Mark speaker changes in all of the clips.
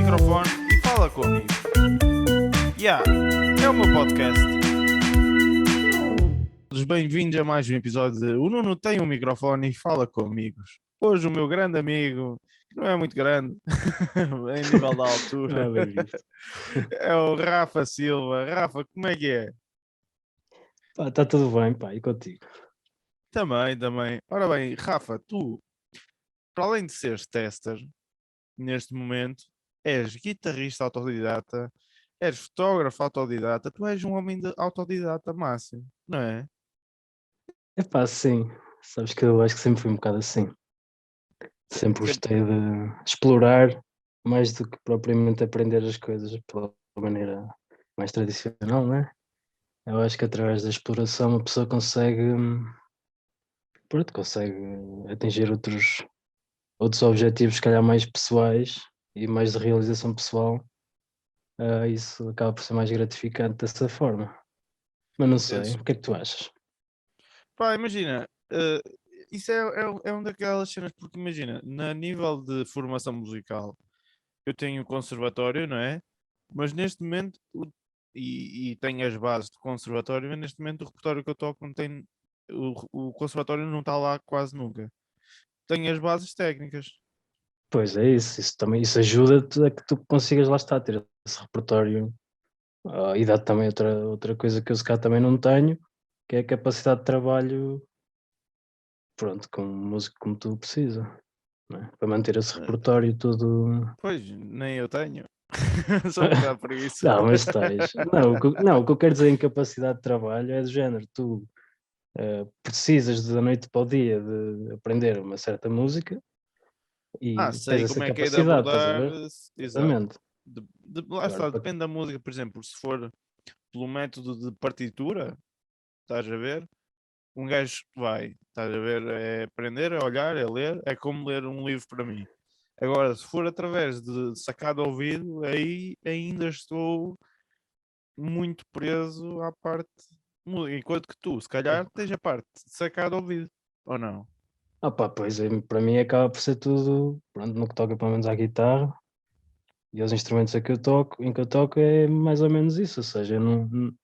Speaker 1: microfone e fala comigo. É o meu podcast. Todos bem-vindos a mais um episódio de O Nuno tem um microfone e fala comigo. Hoje o meu grande amigo, que não é muito grande, em nível da altura,
Speaker 2: Ah, bem visto.
Speaker 1: é o Rafa Silva. Rafa, como é que é?
Speaker 2: Está tudo bem, pá, e contigo?
Speaker 1: Também. Ora bem, Rafa, tu, para além de seres tester, neste momento, és guitarrista autodidata, és fotógrafo autodidata, tu és um homem autodidata máximo, não é?
Speaker 2: Epá, sim, sabes que eu acho que sempre fui um bocado assim. Sempre gostei de explorar mais do que propriamente aprender as coisas pela maneira mais tradicional, né? Eu acho que através da exploração uma pessoa consegue atingir outros objetivos, se calhar mais pessoais e mais de realização pessoal. Isso acaba por ser mais gratificante dessa forma. Mas não sei, o que é que tu achas?
Speaker 1: Pá, imagina, isso é uma daquelas cenas, porque imagina, na nível de formação musical, eu tenho um conservatório, não é? Mas neste momento, e tenho as bases de conservatório, mas neste momento o repertório que eu toco não tem, o conservatório não está lá quase nunca. Tenho as bases técnicas.
Speaker 2: Pois é isso também, isso ajuda-te a que tu consigas lá estar, ter esse repertório, e dá também outra coisa que eu se calhar também não tenho, que é a capacidade de trabalho, pronto, com um músico como tu precisa, não é? Para manter esse
Speaker 1: Eh,
Speaker 2: repertório todo.
Speaker 1: Pois, nem eu tenho. Sou um bocado por isso.
Speaker 2: Não, mas tens. O que eu quero dizer em capacidade de trabalho é do género, tu precisas da noite para o dia de aprender uma certa música e tens
Speaker 1: Sei
Speaker 2: essa
Speaker 1: como é que é de
Speaker 2: capacidade, estás a
Speaker 1: abordar.
Speaker 2: ver?
Speaker 1: Exato.
Speaker 2: Exatamente.
Speaker 1: Lá
Speaker 2: Agora,
Speaker 1: está, depende da música. Por exemplo, se for pelo método de partitura, estás a ver? Um gajo vai, estás a ver? É aprender, é olhar, é ler, é como ler um livro para mim. Agora, se for através de sacar de ouvido, aí ainda estou muito preso à parte. Enquanto que tu, se calhar, tens a parte de sacar de ouvido, ou não?
Speaker 2: pois para mim acaba por ser tudo, pronto, no que toca pelo menos à guitarra e aos instrumentos em que eu toco é mais ou menos isso, ou seja, eu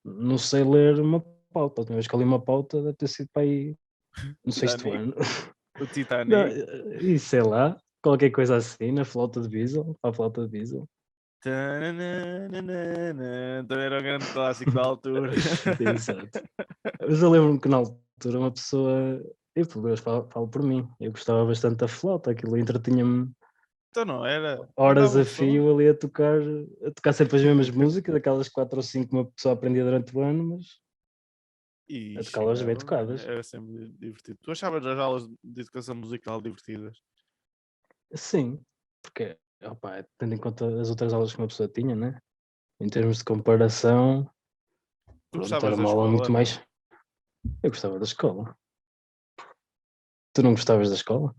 Speaker 2: não sei ler uma pauta, a última vez que eu li uma pauta deve ter sido para aí no sexto
Speaker 1: Titanic,
Speaker 2: ano.
Speaker 1: o
Speaker 2: Não,
Speaker 1: Titanic.
Speaker 2: e sei lá, qualquer coisa assim, na flauta de Diesel, para a flauta de Diesel.
Speaker 1: Tananana, também era um grande clássico da altura.
Speaker 2: Exato. Mas eu lembro-me que na altura uma pessoa, eu pelo menos falo por mim, eu gostava bastante da flauta, aquilo entretinha-me
Speaker 1: Então não era,
Speaker 2: horas
Speaker 1: mandava
Speaker 2: a
Speaker 1: um som.
Speaker 2: fio ali a tocar sempre as mesmas músicas, aquelas 4 ou 5 que uma pessoa aprendia durante o ano, mas
Speaker 1: E
Speaker 2: a tocá-las bem
Speaker 1: chegava bem,
Speaker 2: tocadas.
Speaker 1: era sempre divertido. Tu achavas as aulas de educação musical divertidas?
Speaker 2: Sim, porque, opa, tendo em conta as outras aulas que uma pessoa tinha, né? Em termos de comparação,
Speaker 1: Tu
Speaker 2: pronto,
Speaker 1: gostavas
Speaker 2: era
Speaker 1: da
Speaker 2: uma aula
Speaker 1: escola,
Speaker 2: muito
Speaker 1: não?
Speaker 2: mais. Eu gostava da escola. Tu não gostavas da escola?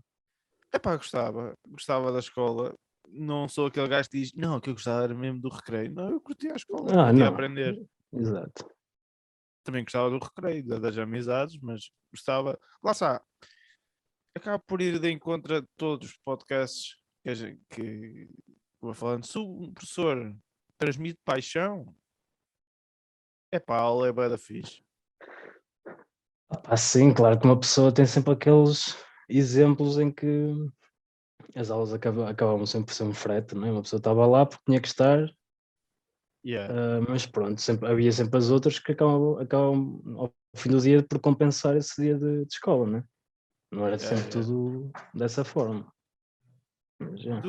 Speaker 1: Epá, gostava da escola. Não sou aquele gajo que diz, não, que eu gostava era mesmo do recreio. Não, eu curtia a escola, curtia
Speaker 2: Não,
Speaker 1: aprender.
Speaker 2: exato.
Speaker 1: Também gostava do recreio, das amizades, mas gostava. Lá está, acabo por ir de encontro a todos os podcasts que vou falando. Se um professor transmite paixão, epá, a aula é bué da fixe.
Speaker 2: Sim, claro que uma pessoa tem sempre aqueles exemplos em que as aulas acabavam sempre por ser um frete, não é? Uma pessoa estava lá porque tinha que estar.
Speaker 1: Yeah.
Speaker 2: Mas pronto, havia sempre as outras que acabam ao fim do dia por compensar esse dia de escola, né? Não era
Speaker 1: Yeah,
Speaker 2: sempre
Speaker 1: yeah.
Speaker 2: tudo dessa forma. Mas,
Speaker 1: A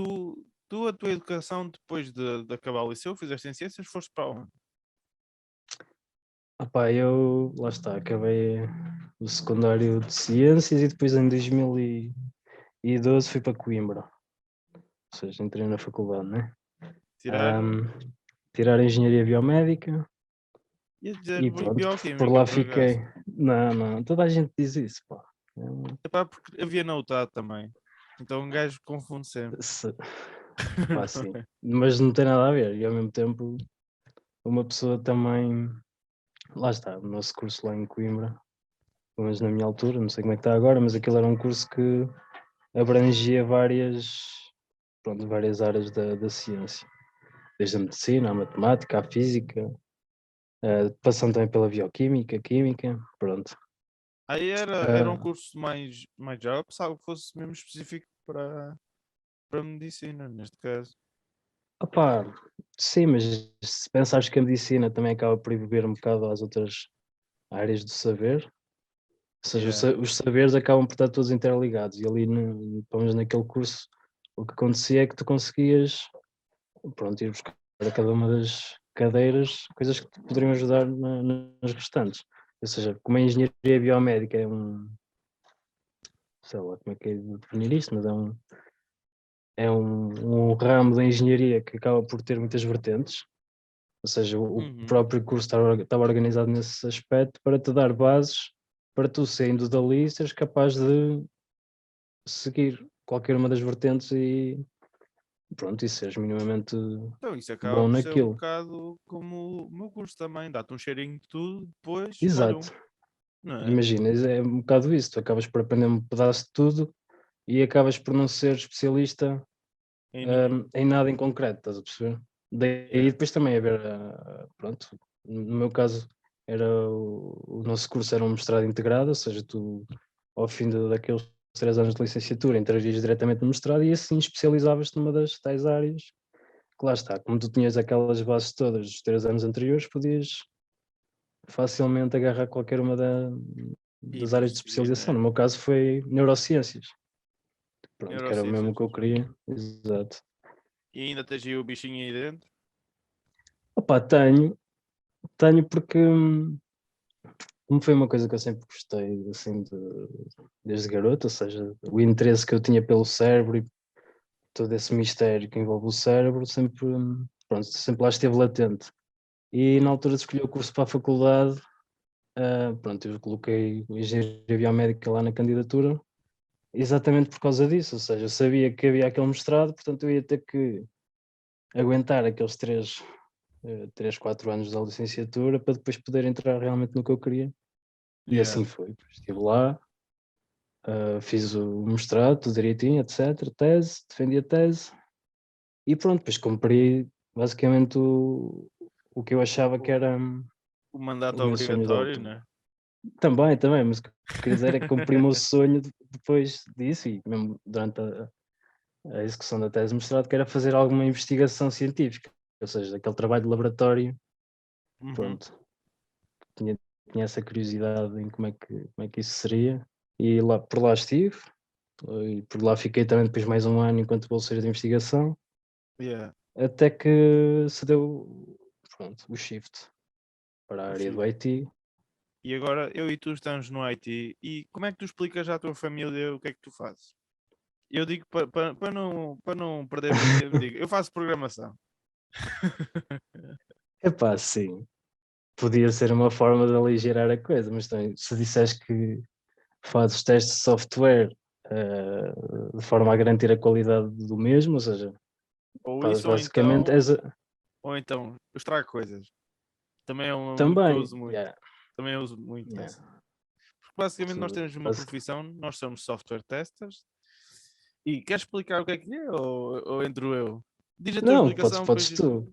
Speaker 1: tua educação depois de acabar o liceu, fizeste em ciências, foste para onde?
Speaker 2: eu, lá está, acabei o secundário de Ciências e depois em 2012 fui para Coimbra, ou seja, entrei na faculdade, né?
Speaker 1: Tirar,
Speaker 2: Um, Tirar Engenharia Biomédica
Speaker 1: ia dizer
Speaker 2: e pronto, por
Speaker 1: bioquímica,
Speaker 2: lá
Speaker 1: por acaso.
Speaker 2: fiquei. Não, toda a gente diz isso, pá.
Speaker 1: Epá, porque havia na UTAD também. Então um gajo confunde sempre.
Speaker 2: Se- Sim, mas não tem nada a ver, e ao mesmo tempo uma pessoa também, lá está, o nosso curso lá em Coimbra, pelo menos na minha altura, não sei como é que está agora, mas aquilo era um curso que abrangia várias áreas da ciência. desde a medicina, a matemática, a física, passando também pela bioquímica, química, pronto.
Speaker 1: Aí era um curso mais geral, pensava que fosse mesmo específico para medicina, neste caso.
Speaker 2: Opá, sim, mas se pensares que a medicina também acaba por ir beber um bocado às outras áreas do saber, ou seja,
Speaker 1: Yeah.
Speaker 2: os saberes acabam por estar todos interligados, e ali, pelo menos naquele curso, o que acontecia é que tu conseguias, pronto, ir buscar a cada uma das cadeiras coisas que te poderiam ajudar nas restantes. Ou seja, como a engenharia biomédica é sei lá como é que é de definir isto, mas é um ramo da engenharia que acaba por ter muitas vertentes, ou seja, o próprio curso estava organizado nesse aspecto para te dar bases para tu, saindo dali, seres capaz de seguir qualquer uma das vertentes e pronto, e seres minimamente
Speaker 1: Então isso acaba
Speaker 2: bom
Speaker 1: por ser um
Speaker 2: naquilo.
Speaker 1: bocado como o meu curso também, dá-te um cheirinho de tudo, depois, olha,
Speaker 2: Exato.
Speaker 1: não é?
Speaker 2: Imagina, é um bocado isso, tu acabas por aprender um pedaço de tudo e acabas por não ser especialista
Speaker 1: Em nenhum.
Speaker 2: em nada em concreto, estás a perceber? Daí
Speaker 1: Yeah.
Speaker 2: depois também haver, pronto, no meu caso era o nosso curso era um mestrado integrado, ou seja, tu ao fim daqueles 3 anos de licenciatura entrarias diretamente no mestrado e assim especializavas-te numa das tais áreas, que lá está, como tu tinhas aquelas bases todas dos 3 anos anteriores, podias facilmente agarrar qualquer uma
Speaker 1: E
Speaker 2: das áreas de
Speaker 1: prosseguir,
Speaker 2: especialização.
Speaker 1: né?
Speaker 2: No meu caso foi neurociências, pronto, que era o mesmo
Speaker 1: Neurociências.
Speaker 2: que eu queria, exato.
Speaker 1: E ainda tens aí o bichinho aí dentro?
Speaker 2: Opa, tenho porque como foi uma coisa que eu sempre gostei, assim, desde garoto, ou seja, o interesse que eu tinha pelo cérebro e todo esse mistério que envolve o cérebro, sempre, pronto, sempre lá esteve latente. E na altura de escolher o curso para a faculdade, pronto, eu coloquei engenharia biomédica lá na candidatura, exatamente por causa disso, ou seja, eu sabia que havia aquele mestrado, portanto eu ia ter que aguentar aqueles 4 anos da licenciatura para depois poder entrar realmente no que eu queria. E
Speaker 1: Yeah.
Speaker 2: assim foi. Estive lá, fiz o mestrado, tudo direitinho, etc. Tese, defendi a tese e pronto, depois cumpri basicamente o que eu achava que era
Speaker 1: O
Speaker 2: o
Speaker 1: mandato
Speaker 2: meu sonho da
Speaker 1: obrigatório,
Speaker 2: altura.
Speaker 1: né?
Speaker 2: Também, mas o que eu queria dizer é que cumpri o meu sonho depois disso e mesmo durante a execução da tese de mestrado, que era fazer alguma investigação científica, ou seja, aquele trabalho de laboratório,
Speaker 1: Uhum.
Speaker 2: pronto. Tinha essa curiosidade em como é que isso seria e por lá estive. E por lá fiquei também depois mais um ano enquanto bolseiro de investigação,
Speaker 1: Yeah.
Speaker 2: até que se deu, pronto, o shift para a
Speaker 1: O
Speaker 2: área do
Speaker 1: chip.
Speaker 2: IT.
Speaker 1: E agora eu e tu estamos no IT e como é que tu explicas à tua família o que é que tu fazes? Eu digo para não perder muito tempo, digo, eu faço programação.
Speaker 2: Epá, sim, podia ser uma forma de aligerar a coisa, mas também, se disseres que fazes testes de software de forma a garantir a qualidade do mesmo, ou seja,
Speaker 1: Ou
Speaker 2: fazes
Speaker 1: isso, ou
Speaker 2: basicamente
Speaker 1: então, ou então, eu estrago coisas. Também é muito que eu
Speaker 2: também,
Speaker 1: uso muito.
Speaker 2: yeah,
Speaker 1: Também eu uso muito
Speaker 2: yeah,
Speaker 1: essa. Porque basicamente nós
Speaker 2: tu-
Speaker 1: temos uma
Speaker 2: basic-
Speaker 1: profissão, nós somos software testers. E queres explicar o que é ou entro eu? Diz a tua
Speaker 2: não, podes,
Speaker 1: explicação, depois
Speaker 2: podes
Speaker 1: diz.
Speaker 2: tu,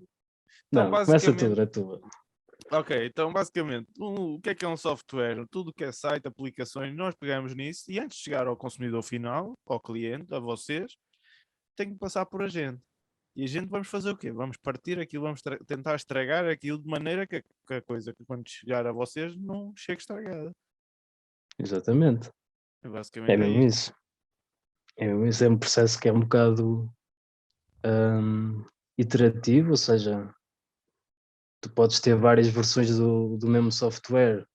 Speaker 1: Então,
Speaker 2: não, começa tu
Speaker 1: basicamente,
Speaker 2: na tua.
Speaker 1: ok, então basicamente, o que é um software? Tudo que é site, aplicações, nós pegamos nisso e antes de chegar ao consumidor final, ao cliente, a vocês, tem que passar por a gente. E a gente vamos fazer o quê? Vamos partir aquilo, vamos tentar estragar aquilo de maneira que a coisa que quando chegar a vocês não chegue estragada.
Speaker 2: Exatamente, é
Speaker 1: Basicamente é
Speaker 2: mesmo
Speaker 1: isto.
Speaker 2: isso. Isso é um processo que é um bocado hum, iterativo, ou seja, tu podes ter várias versões do mesmo software,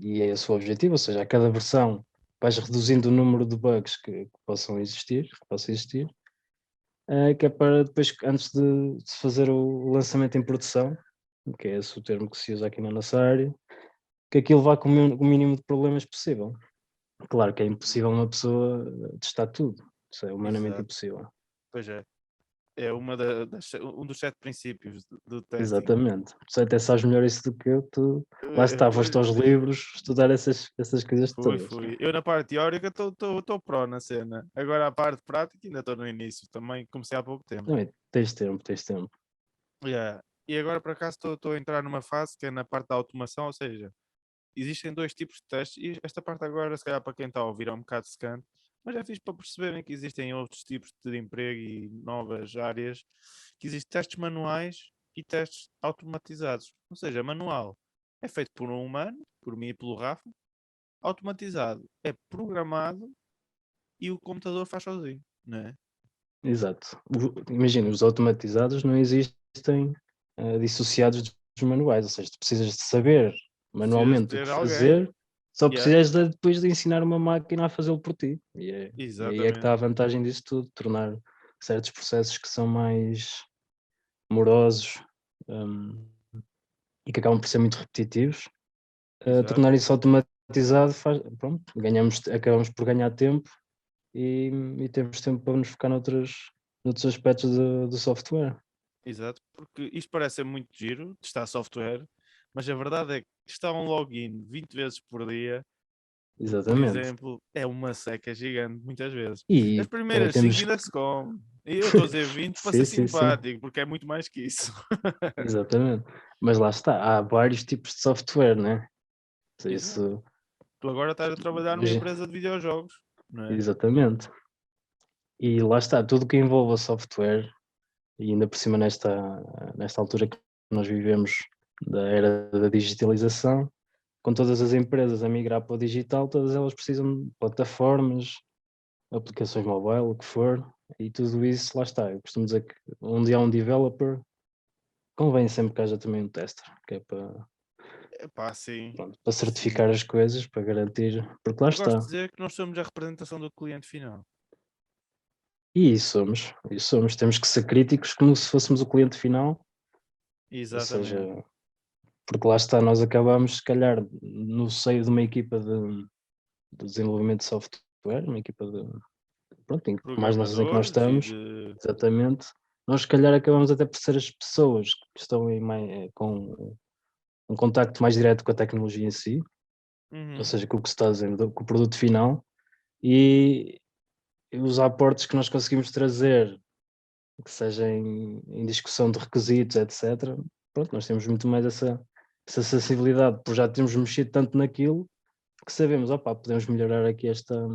Speaker 2: e é esse o objetivo, ou seja, a cada versão vais reduzindo o número de bugs que possam existir, que é para depois, antes de se fazer o lançamento em produção, que é esse o termo que se usa aqui na nossa área, que aquilo vá com o mínimo de problemas possível. Claro que é impossível uma pessoa testar tudo, isso é humanamente
Speaker 1: Exato.
Speaker 2: impossível.
Speaker 1: Pois é. é um dos 7 princípios do testing.
Speaker 2: Exatamente. Tu até sabes melhor isso do que eu. Tu lá está, foste aos livros estudar essas coisas todas.
Speaker 1: Fui. Eu na parte teórica estou pró na cena. Agora a parte prática ainda estou no início. Também comecei há pouco tempo.
Speaker 2: Também tens tempo.
Speaker 1: Yeah. E agora por acaso estou a entrar numa fase que é na parte da automação, ou seja, existem 2 tipos de testes e esta parte agora, se calhar para quem está a ouvir é um bocado secante, mas já fiz para perceberem que existem outros tipos de emprego e novas áreas, que existem testes manuais e testes automatizados. Ou seja, manual é feito por um humano, por mim e pelo Rafa, automatizado é programado e o computador faz sozinho, não é?
Speaker 2: Exato. Imagina, os automatizados não existem dissociados dos manuais, ou seja, tu precisas de saber manualmente o
Speaker 1: ter
Speaker 2: que
Speaker 1: alguém.
Speaker 2: fazer, só
Speaker 1: Yeah.
Speaker 2: precisas depois de ensinar uma máquina a fazê-lo por ti. E aí é que
Speaker 1: Exatamente.
Speaker 2: está a vantagem disso tudo, tornar certos processos que são mais morosos e que acabam por ser muito repetitivos,
Speaker 1: Exato.
Speaker 2: tornar isso automatizado, pronto, acabamos por ganhar tempo e temos tempo para nos focar noutros aspectos do software.
Speaker 1: Exato, porque isto parece ser muito giro, testar software, mas a verdade é que testar um login 20 vezes por dia, por
Speaker 2: Exatamente.
Speaker 1: exemplo, é uma seca gigante, muitas vezes.
Speaker 2: E
Speaker 1: As
Speaker 2: também
Speaker 1: primeiras 5
Speaker 2: temos.
Speaker 1: ainda se come. E eu estou a dizer 20 para ser
Speaker 2: Sim.
Speaker 1: simpático, porque é muito mais que isso.
Speaker 2: Exatamente. Mas lá está, há vários tipos de software, né?
Speaker 1: Exato.
Speaker 2: Isso.
Speaker 1: Tu agora estás a trabalhar numa empresa de videojogos, não é?
Speaker 2: Exatamente. E lá está, tudo que envolva software, e ainda por cima nesta altura que nós vivemos da era da digitalização, com todas as empresas a migrar para o digital, todas elas precisam de plataformas, aplicações mobile, o que for, e tudo isso, lá está. Eu costumo dizer que onde há um developer, convém sempre que haja também um tester, que é
Speaker 1: Epá, sim.
Speaker 2: para certificar as coisas, para garantir, porque lá
Speaker 1: Eu gosto de
Speaker 2: está.
Speaker 1: dizer que nós somos a representação do cliente final.
Speaker 2: E isso somos, temos que ser críticos como se fôssemos o cliente final, ou
Speaker 1: Exatamente.
Speaker 2: seja, porque lá está, nós acabamos, se calhar, no seio de uma equipa de desenvolvimento de software, uma equipa de, pronto, mais nós em que nós
Speaker 1: Programadores
Speaker 2: estamos,
Speaker 1: e
Speaker 2: exatamente, nós se calhar acabamos até por ser as pessoas que estão com um contacto mais direto com a tecnologia em si, ou seja, com o que se está dizendo, com o produto final, e os aportes que nós conseguimos trazer, que seja em discussão de requisitos, etc. Pronto, nós temos muito mais essa sensibilidade, por já termos mexido tanto naquilo, que sabemos, opa, podemos melhorar aqui esta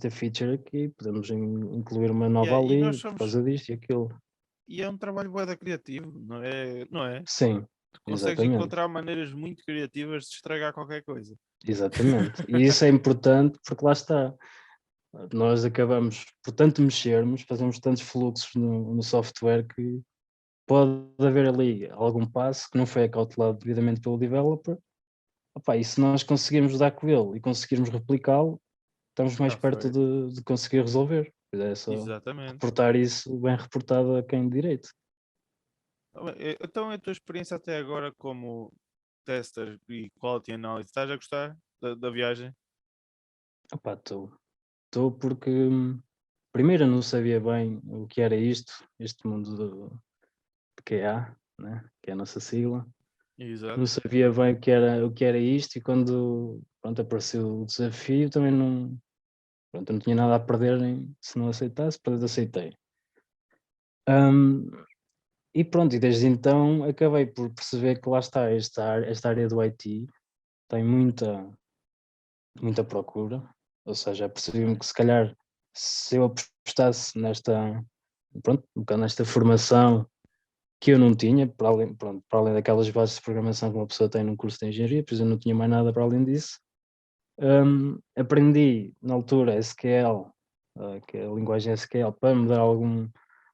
Speaker 2: feature aqui, podemos incluir uma nova
Speaker 1: e nós
Speaker 2: ali, por
Speaker 1: somos.
Speaker 2: causa disto e aquilo.
Speaker 1: E é um trabalho bué da criativo, não é? Não é?
Speaker 2: Sim,
Speaker 1: Tu consegues
Speaker 2: exatamente.
Speaker 1: encontrar maneiras muito criativas de estragar qualquer coisa.
Speaker 2: Exatamente. E isso é importante porque lá está. Nós acabamos, por tanto mexermos, fazemos tantos fluxos no software que pode haver ali algum passo que não foi acautelado devidamente pelo developer. Opa, e se nós conseguirmos dar com ele e conseguirmos replicá-lo, estamos mais
Speaker 1: Está
Speaker 2: perto
Speaker 1: feito.
Speaker 2: de conseguir resolver. É só
Speaker 1: Exatamente.
Speaker 2: reportar isso bem reportado a quem de direito.
Speaker 1: Então, a tua experiência até agora como tester e quality analyst, estás a gostar da viagem?
Speaker 2: Opa, estou porque primeiro eu não sabia bem o que era este mundo de QA, né? Que é a nossa sigla.
Speaker 1: Exato.
Speaker 2: Não sabia bem o que era isto e quando pronto, apareceu o desafio também pronto, eu não tinha nada a perder se não aceitasse, portanto aceitei. E pronto, e desde então acabei por perceber que lá está, esta área do IT tem muita procura, ou seja, percebi-me que se calhar se eu apostasse pronto, um bocado nesta formação que eu não tinha, pronto, para além daquelas bases de programação que uma pessoa tem num curso de engenharia, pois eu não tinha mais nada para além disso. Aprendi na altura SQL, que é a linguagem SQL, para me dar algum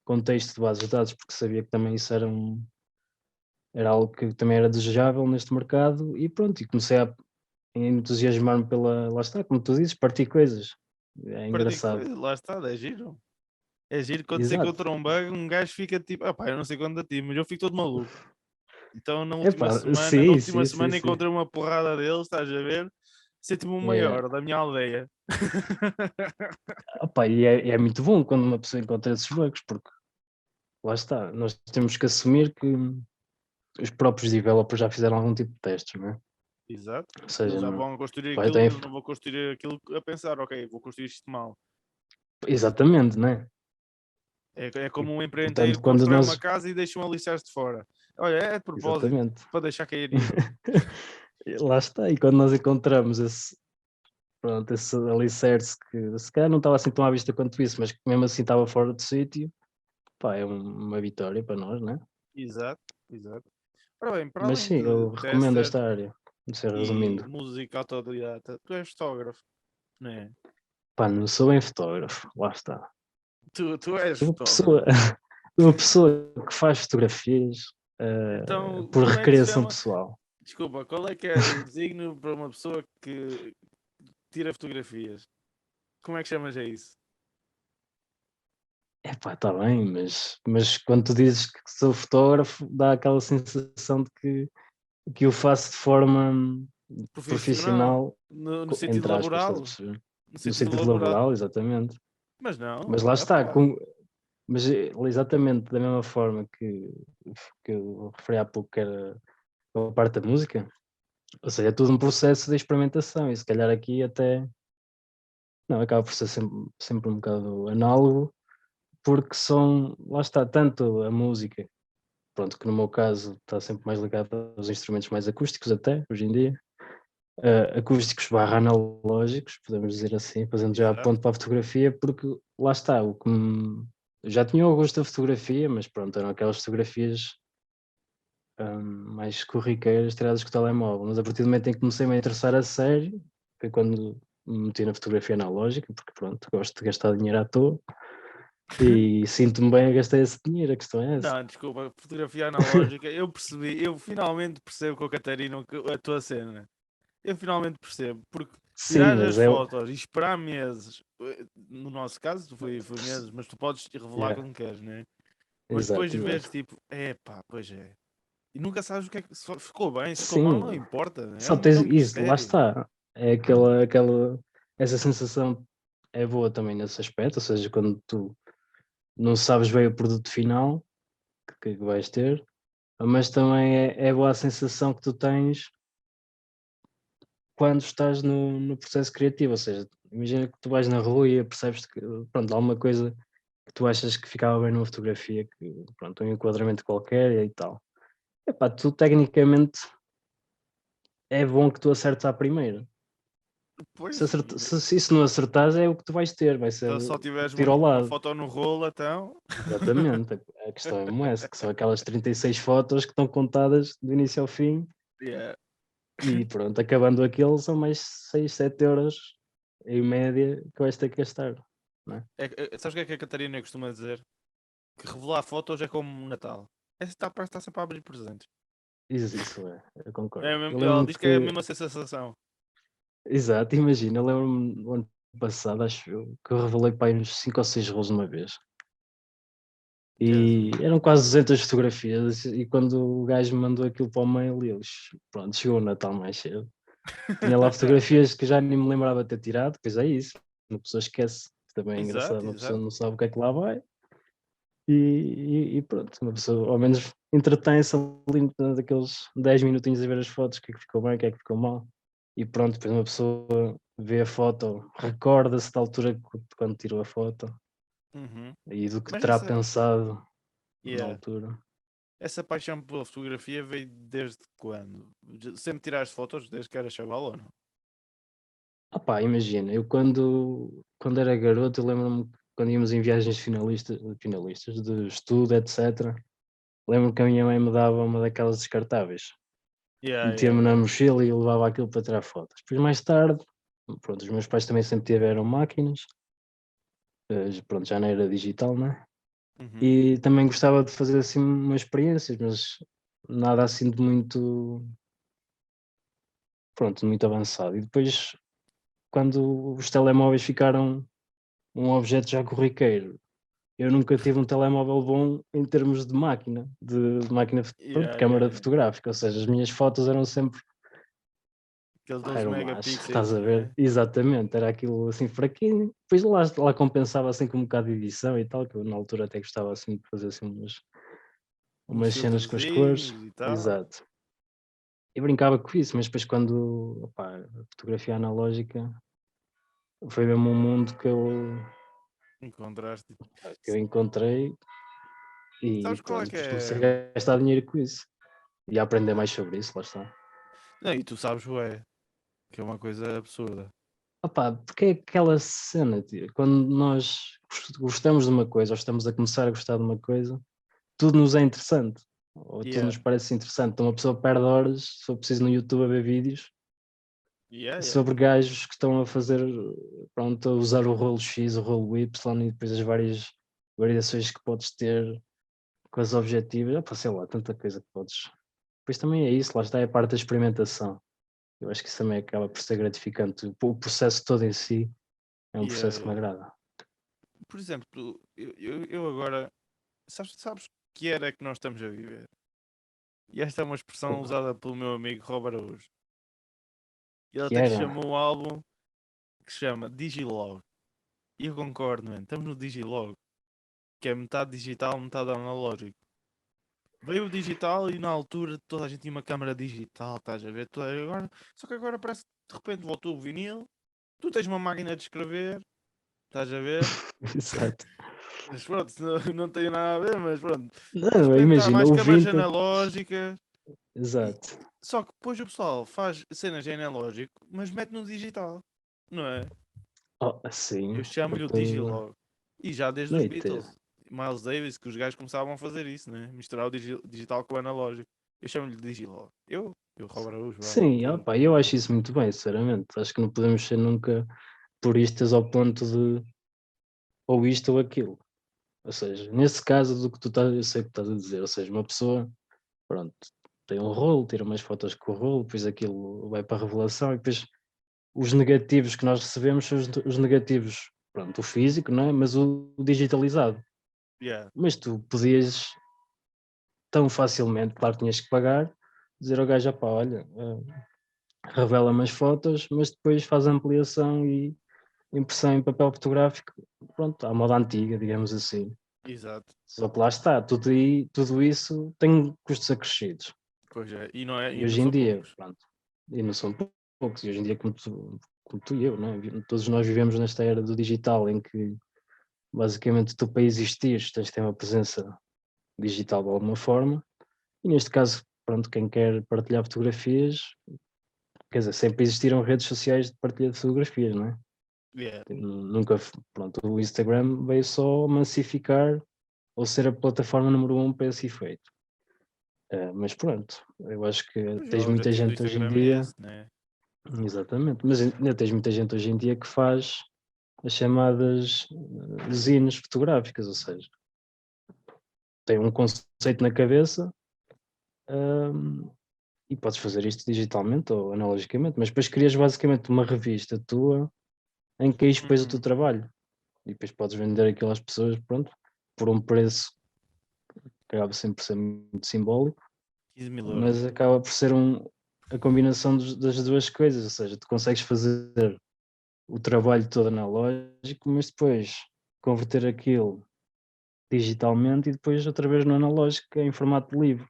Speaker 2: contexto de bases de dados, porque sabia que também isso era algo que também era desejável neste mercado, e pronto, e comecei a entusiasmar-me lá está, como tu dizes, partir coisas. É
Speaker 1: Perdi
Speaker 2: engraçado.
Speaker 1: coisa, lá está, é giro. É giro quando se
Speaker 2: Exato.
Speaker 1: encontra um bug, um gajo fica tipo, opá, eu não sei quando a ti, mas eu fico todo maluco. Então na última
Speaker 2: Epá,
Speaker 1: semana,
Speaker 2: sim.
Speaker 1: encontrei uma porrada deles, estás a ver? Senti-me o
Speaker 2: É,
Speaker 1: maior da minha aldeia.
Speaker 2: opa, e é muito bom quando uma pessoa encontra esses bugs, porque lá está, nós temos que assumir que os próprios developers já fizeram algum tipo de testes, não é?
Speaker 1: Exato.
Speaker 2: Ou
Speaker 1: Eles
Speaker 2: seja,
Speaker 1: já vão construir
Speaker 2: vai
Speaker 1: aquilo,
Speaker 2: ter,
Speaker 1: eu não vou construir aquilo a pensar, ok, vou construir isto mal.
Speaker 2: exatamente, não é?
Speaker 1: É
Speaker 2: E,
Speaker 1: como um empreiteiro
Speaker 2: portanto,
Speaker 1: que
Speaker 2: quando
Speaker 1: constrói uma
Speaker 2: nós,
Speaker 1: casa e deixa um alicerce de fora. Olha, é de propósito,
Speaker 2: exatamente,
Speaker 1: para deixar cair isto.
Speaker 2: lá está, e quando nós encontramos pronto, esse alicerce que se calhar não estava assim tão à vista quanto isso, mas que mesmo assim estava fora de sítio, pá, é uma vitória para nós, né?
Speaker 1: Exato, exato. Ora bem, para
Speaker 2: Mas
Speaker 1: além
Speaker 2: sim, eu
Speaker 1: de
Speaker 2: recomendo
Speaker 1: tester
Speaker 2: esta área, de ser
Speaker 1: e
Speaker 2: resumindo.
Speaker 1: música autodidata, tu és fotógrafo, não é?
Speaker 2: Pá, não sou bem fotógrafo, lá está.
Speaker 1: Tu és
Speaker 2: Sou uma
Speaker 1: fotógrafo.
Speaker 2: pessoa, uma pessoa que faz fotografias
Speaker 1: Então,
Speaker 2: por
Speaker 1: como é que se
Speaker 2: recreação
Speaker 1: chama?
Speaker 2: pessoal.
Speaker 1: Desculpa, qual é que é o designo para uma pessoa que tira fotografias? Como é que chamas a isso?
Speaker 2: É pá, está bem, mas quando tu dizes que sou fotógrafo, dá aquela sensação de que eu faço de forma
Speaker 1: Profissional?
Speaker 2: profissional,
Speaker 1: No sentido
Speaker 2: entre aspas, estás a
Speaker 1: laboral?
Speaker 2: perceber?
Speaker 1: No
Speaker 2: No
Speaker 1: sentido
Speaker 2: sentido
Speaker 1: laboral?
Speaker 2: laboral, exatamente.
Speaker 1: Mas não,
Speaker 2: Mas lá está,
Speaker 1: opá.
Speaker 2: mas exatamente da mesma forma que eu referi há pouco, que era a parte da música, ou seja, é tudo um processo de experimentação e se calhar aqui até, não, acaba por ser sempre um bocado análogo, porque lá está, tanto a música, pronto, que no meu caso está sempre mais ligado aos instrumentos mais acústicos até, hoje em dia, acústicos barra analógicos, podemos dizer assim, fazendo já a
Speaker 1: Exato.
Speaker 2: ponto para a fotografia, porque lá está, eu já tinha o gosto da fotografia, mas pronto, eram aquelas fotografias mais corriqueiras tiradas com o telemóvel, mas a partir do momento em que comecei-me a interessar a sério, foi quando me meti na fotografia analógica, porque pronto, gosto de gastar dinheiro à toa, e sinto-me bem a gastar esse dinheiro, a questão é essa.
Speaker 1: Não, desculpa, fotografia analógica, eu percebi, eu finalmente percebo com a Catarina a tua cena. Eu finalmente percebo, porque
Speaker 2: Sim,
Speaker 1: tirar as
Speaker 2: mas
Speaker 1: fotos e esperar meses, no nosso caso foi meses, mas tu podes revelar
Speaker 2: yeah,
Speaker 1: quando queres, né? Mas depois
Speaker 2: exato,
Speaker 1: vês
Speaker 2: exato.
Speaker 1: tipo, é pá, pois é. E nunca sabes o que é que se ficou bem, se ficou mal, não
Speaker 2: Sim,
Speaker 1: importa,
Speaker 2: só
Speaker 1: é
Speaker 2: tens
Speaker 1: um
Speaker 2: isso, lá
Speaker 1: mistério.
Speaker 2: está. É essa sensação é boa também nesse aspecto, ou seja, quando tu não sabes bem o produto final que vais ter, mas também é boa a sensação que tu tens quando estás no processo criativo, ou seja, imagina que tu vais na rua e percebes que, pronto, há uma coisa que tu achas que ficava bem numa fotografia, que, pronto, um enquadramento qualquer e tal. Epá, tu tecnicamente é bom que tu acertes à primeira.
Speaker 1: Pois,
Speaker 2: Se isso não acertares, é o que tu vais ter, vai ser
Speaker 1: só tiveres
Speaker 2: tiro ao
Speaker 1: uma
Speaker 2: lado.
Speaker 1: foto no rolo, então.
Speaker 2: Exatamente, a questão é mesmo essa, que são aquelas 36 fotos que estão contadas do início ao fim
Speaker 1: Yeah.
Speaker 2: e pronto, acabando aquilo são mais 6, 7 euros em média que vais ter que gastar, não é?
Speaker 1: Sabes o que é que a Catarina costuma dizer? Que revelar fotos é como um Natal. Parece que está sempre a abrir presentes.
Speaker 2: Isso é, eu concordo. Eu
Speaker 1: Ela
Speaker 2: lembro-me
Speaker 1: diz que é a
Speaker 2: que,
Speaker 1: mesma sensação.
Speaker 2: exato, imagina, eu lembro-me no ano passado, acho eu, que eu revelei para aí uns 5 ou 6 rolos de uma vez. E
Speaker 1: Jesus.
Speaker 2: eram quase 200 fotografias e quando o gajo me mandou aquilo para o mail, eles, pronto, chegou o Natal mais cedo. Tinha lá fotografias que já nem me lembrava de ter tirado, pois é isso, uma pessoa esquece, também é engraçado,
Speaker 1: Exato,
Speaker 2: uma pessoa
Speaker 1: exato.
Speaker 2: não sabe o que é que lá vai e pronto, uma pessoa ao menos entretém-se ali daqueles 10 minutinhos a ver as fotos, o que é que ficou bem, o que é que ficou mal e pronto, depois uma pessoa vê a foto, recorda-se da altura quando tirou a foto
Speaker 1: Uhum.
Speaker 2: e do que
Speaker 1: Mas
Speaker 2: terá pensado na
Speaker 1: yeah,
Speaker 2: altura.
Speaker 1: essa paixão pela fotografia veio desde quando? Sempre tiraste fotos desde que eras chaval ou não?
Speaker 2: Opá, imagina, eu quando era garoto, eu lembro-me que quando íamos em viagens finalistas de estudo, etc. Lembro que a minha mãe me dava uma daquelas descartáveis,
Speaker 1: Yeah, yeah,
Speaker 2: metia-me na
Speaker 1: yeah.
Speaker 2: mochila e eu levava aquilo para tirar fotos. Depois mais tarde, pronto, os meus pais também sempre tiveram máquinas, pronto, já não era digital, né?
Speaker 1: Uhum.
Speaker 2: E também gostava de fazer assim umas experiências, mas nada assim de muito, pronto, muito avançado. E depois, quando os telemóveis ficaram um objeto já corriqueiro, eu nunca tive um telemóvel bom em termos de máquina, pronto, de
Speaker 1: Yeah, yeah,
Speaker 2: câmara
Speaker 1: yeah.
Speaker 2: fotográfica, ou seja, as minhas fotos eram sempre
Speaker 1: Aqueles
Speaker 2: Pá,
Speaker 1: 12
Speaker 2: era o máximo,
Speaker 1: megapixels,
Speaker 2: estás a
Speaker 1: não
Speaker 2: ver?
Speaker 1: é?
Speaker 2: Exatamente, era aquilo assim fraquinho. Depois lá compensava assim com um bocado de edição e tal, que eu na altura até gostava assim de fazer assim
Speaker 1: Uns
Speaker 2: umas cenas com as cores.
Speaker 1: filtrozinhos e tal.
Speaker 2: Exato. E brincava com isso, mas depois quando, opá, a fotografia analógica foi mesmo um mundo
Speaker 1: Encontraste.
Speaker 2: que eu encontrei e
Speaker 1: Sabes qual é
Speaker 2: pronto,
Speaker 1: que
Speaker 2: depois
Speaker 1: é?
Speaker 2: comecei a gastar dinheiro com isso e a aprender mais sobre isso, lá está.
Speaker 1: Não, e tu sabes, ué, que é uma coisa absurda.
Speaker 2: Opá, porque é aquela cena, tio, quando nós gostamos de uma coisa ou estamos a começar a gostar de uma coisa, tudo nos é interessante, ou tudo
Speaker 1: Yeah,
Speaker 2: nos parece interessante. Então uma pessoa perde horas, se for preciso, no YouTube a ver vídeos
Speaker 1: yeah, yeah.
Speaker 2: sobre gajos que estão a fazer, pronto, a usar o rolo X, o rolo Y e depois as várias variações que podes ter com as objetivas. Opá, sei lá, tanta coisa que podes. Depois também é isso, lá está, é a parte da experimentação. Eu acho que isso também acaba por ser gratificante. O processo todo em si é um
Speaker 1: Yeah,
Speaker 2: processo que me
Speaker 1: yeah.
Speaker 2: agrada.
Speaker 1: Por exemplo, eu agora. Sabes que era que nós estamos a viver? E esta é uma expressão
Speaker 2: Opa,
Speaker 1: usada pelo meu amigo Robert Araújo. Ele
Speaker 2: que
Speaker 1: até lhe
Speaker 2: era.
Speaker 1: chamou um álbum que se chama Digilog. E eu concordo, mano. Estamos no Digilog, que é metade digital, metade analógico. Veio o digital e na altura toda a gente tinha uma câmera digital, estás a ver? Agora, só que agora parece que de repente voltou o vinil, tu tens uma máquina de escrever, estás a ver?
Speaker 2: Exato.
Speaker 1: Mas pronto, não tem nada a ver, mas pronto. De
Speaker 2: Não,
Speaker 1: repente há
Speaker 2: imagina,
Speaker 1: mais
Speaker 2: o
Speaker 1: câmaras
Speaker 2: vintage.
Speaker 1: analógicas. E-
Speaker 2: Exato.
Speaker 1: Só que depois o pessoal faz cenas em analógico, mas mete no digital, não é?
Speaker 2: Oh, assim,
Speaker 1: Eu chamo-lhe o
Speaker 2: porque.
Speaker 1: Digilog. E já desde
Speaker 2: Não,
Speaker 1: os
Speaker 2: e
Speaker 1: Beatles, Miles Davis, que os gajos começavam a fazer isso, né? Misturar o digital com o analógico. Eu chamo-lhe Digilog. Eu Robert Araújo, vá, na
Speaker 2: sim,
Speaker 1: altura.
Speaker 2: opa, eu acho isso muito bem, sinceramente. Acho que não podemos ser nunca puristas ao ponto de ou isto ou aquilo. Ou seja, nesse caso do que tu estás, eu sei o que estás a dizer. Ou seja, uma pessoa, pronto, tem um rolo, tira umas fotos com o rolo, depois aquilo vai para a revelação e depois os negativos que nós recebemos são os negativos, pronto, o físico, não é? Mas o digitalizado.
Speaker 1: Yeah.
Speaker 2: Mas tu podias tão facilmente, claro que tinhas que pagar, dizer ao gajo, pá, olha, revela-me as fotos, mas depois faz a ampliação e impressão em papel fotográfico, pronto, à moda antiga, digamos assim.
Speaker 1: Exato.
Speaker 2: Só que lá está, tudo isso tem custos acrescidos.
Speaker 1: Pois é. E não, é,
Speaker 2: E
Speaker 1: e não
Speaker 2: hoje em
Speaker 1: são
Speaker 2: dia,
Speaker 1: poucos.
Speaker 2: pronto, e não são poucos, e hoje em dia, como tu e eu, não é? Todos nós vivemos nesta era do digital em que basicamente tu para existires tens de ter uma presença digital de alguma forma, e neste caso, pronto, quem quer partilhar fotografias, quer dizer, sempre existiram redes sociais de partilha de fotografias, não é?
Speaker 1: Yeah.
Speaker 2: Nunca, pronto, o Instagram veio só massificar ou ser a plataforma número um para esse efeito. Mas pronto, eu acho que
Speaker 1: Pois o
Speaker 2: tens muita
Speaker 1: objetivo do
Speaker 2: gente hoje em
Speaker 1: Instagram é
Speaker 2: dia,
Speaker 1: esse, né?
Speaker 2: exatamente, mas ainda tens muita gente hoje em dia que faz as chamadas zines fotográficas, ou seja, tem um conceito na cabeça, hum, e podes fazer isto digitalmente ou analogicamente, mas depois crias basicamente uma revista tua em que expões o teu
Speaker 1: Uhum.
Speaker 2: trabalho e depois podes vender aquilo às pessoas, pronto, por um preço que acaba sempre por ser muito simbólico,
Speaker 1: 15 mil euros.
Speaker 2: mas acaba por ser a combinação das duas coisas, ou seja, tu consegues fazer o trabalho todo analógico, mas depois converter aquilo digitalmente e depois outra vez no analógico em formato de livro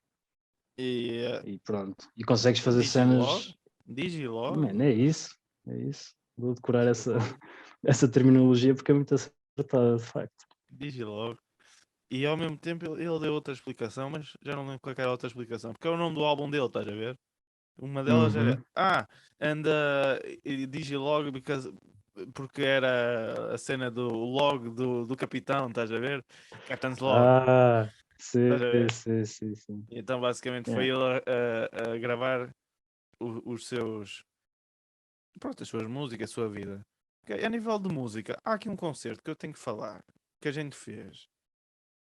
Speaker 1: E
Speaker 2: e pronto, e consegues
Speaker 1: é
Speaker 2: fazer
Speaker 1: Digilog?
Speaker 2: cenas,
Speaker 1: Digilog?
Speaker 2: mano, é isso, vou decorar essa,
Speaker 1: Digilog?
Speaker 2: essa terminologia porque é muito acertada de facto.
Speaker 1: Digilog. E ao mesmo tempo ele deu outra explicação, mas já não lembro qual é que era a outra explicação. Porque é o nome do álbum dele, estás a ver? Uma delas era
Speaker 2: Uhum.
Speaker 1: and Digilog porque era a cena do log do capitão, estás a ver? Captain's Log,
Speaker 2: Ah,
Speaker 1: estás
Speaker 2: sim,
Speaker 1: a ver?
Speaker 2: sim, sim, sim.
Speaker 1: E então basicamente foi
Speaker 2: É,
Speaker 1: ele a gravar os seus, pronto, as suas músicas, a sua vida. Ok, a nível de música, há aqui um concerto que eu tenho que falar, que a gente fez.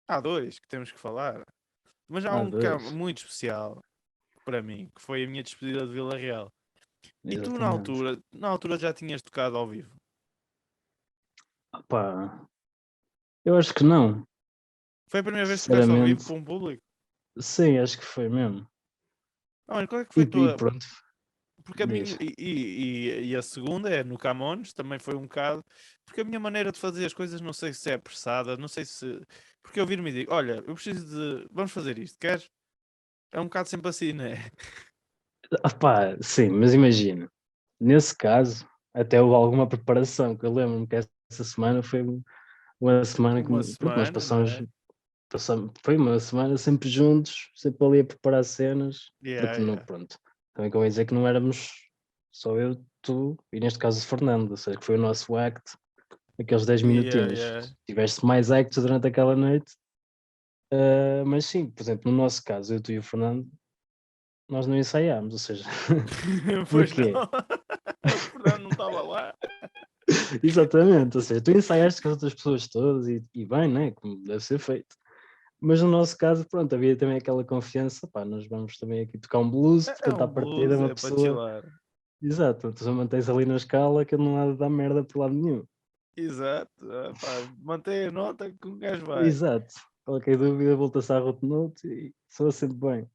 Speaker 1: Há dois que temos que falar, mas há
Speaker 2: há
Speaker 1: um que é
Speaker 2: dois,
Speaker 1: muito especial para mim, que foi a minha despedida de Vila Real. E tu
Speaker 2: exatamente.
Speaker 1: na altura já tinhas tocado ao vivo.
Speaker 2: Opá, eu acho que não,
Speaker 1: Foi a primeira vez que tocaste ao vivo
Speaker 2: sinceramente.
Speaker 1: para um público?
Speaker 2: Sim, acho que foi mesmo.
Speaker 1: Ah, mano, qual é que foi a
Speaker 2: E
Speaker 1: tua.
Speaker 2: pronto.
Speaker 1: Porque a minha,
Speaker 2: Diz.
Speaker 1: e a segunda é no Camões, também foi um bocado, porque a minha maneira de fazer as coisas não sei se é apressada, não sei se. Porque eu viro-me e digo, olha, eu preciso de. Vamos fazer isto, queres? É um bocado sempre assim, não é?
Speaker 2: Opá, sim, mas imagina, nesse caso, até houve alguma preparação, que eu lembro-me que essa semana foi uma semana que,
Speaker 1: Uma
Speaker 2: pronto, nós
Speaker 1: semana, não
Speaker 2: passamos,
Speaker 1: é?
Speaker 2: foi uma semana sempre juntos, sempre ali a preparar cenas,
Speaker 1: Yeah,
Speaker 2: porque não,
Speaker 1: yeah.
Speaker 2: pronto, também convém dizer que não éramos só eu, tu e neste caso o Fernando, ou seja, que foi o nosso act, aqueles 10
Speaker 1: Yeah,
Speaker 2: minutinhos.
Speaker 1: yeah.
Speaker 2: Se tiveste mais acts durante aquela noite, mas sim, por exemplo, no nosso caso, eu, tu e o Fernando, nós não ensaiámos, ou seja,
Speaker 1: Pois não.
Speaker 2: porquê?
Speaker 1: O Fernando não estava lá.
Speaker 2: Exatamente, ou seja, tu ensaiaste com as outras pessoas todas e bem, né? Como deve ser feito. Mas no nosso caso, pronto, havia também aquela confiança, pá, nós vamos também aqui tocar um blues,
Speaker 1: É
Speaker 2: portanto, à
Speaker 1: um
Speaker 2: partida,
Speaker 1: blues,
Speaker 2: uma
Speaker 1: é para
Speaker 2: pessoa,
Speaker 1: chilar.
Speaker 2: exato, tu só mantens ali na escala que não há de dar merda por lado nenhum.
Speaker 1: Exato. Pá, mantém a nota que um gajo vai.
Speaker 2: Exato, qualquer dúvida, volta-se à route note e soa sempre bem.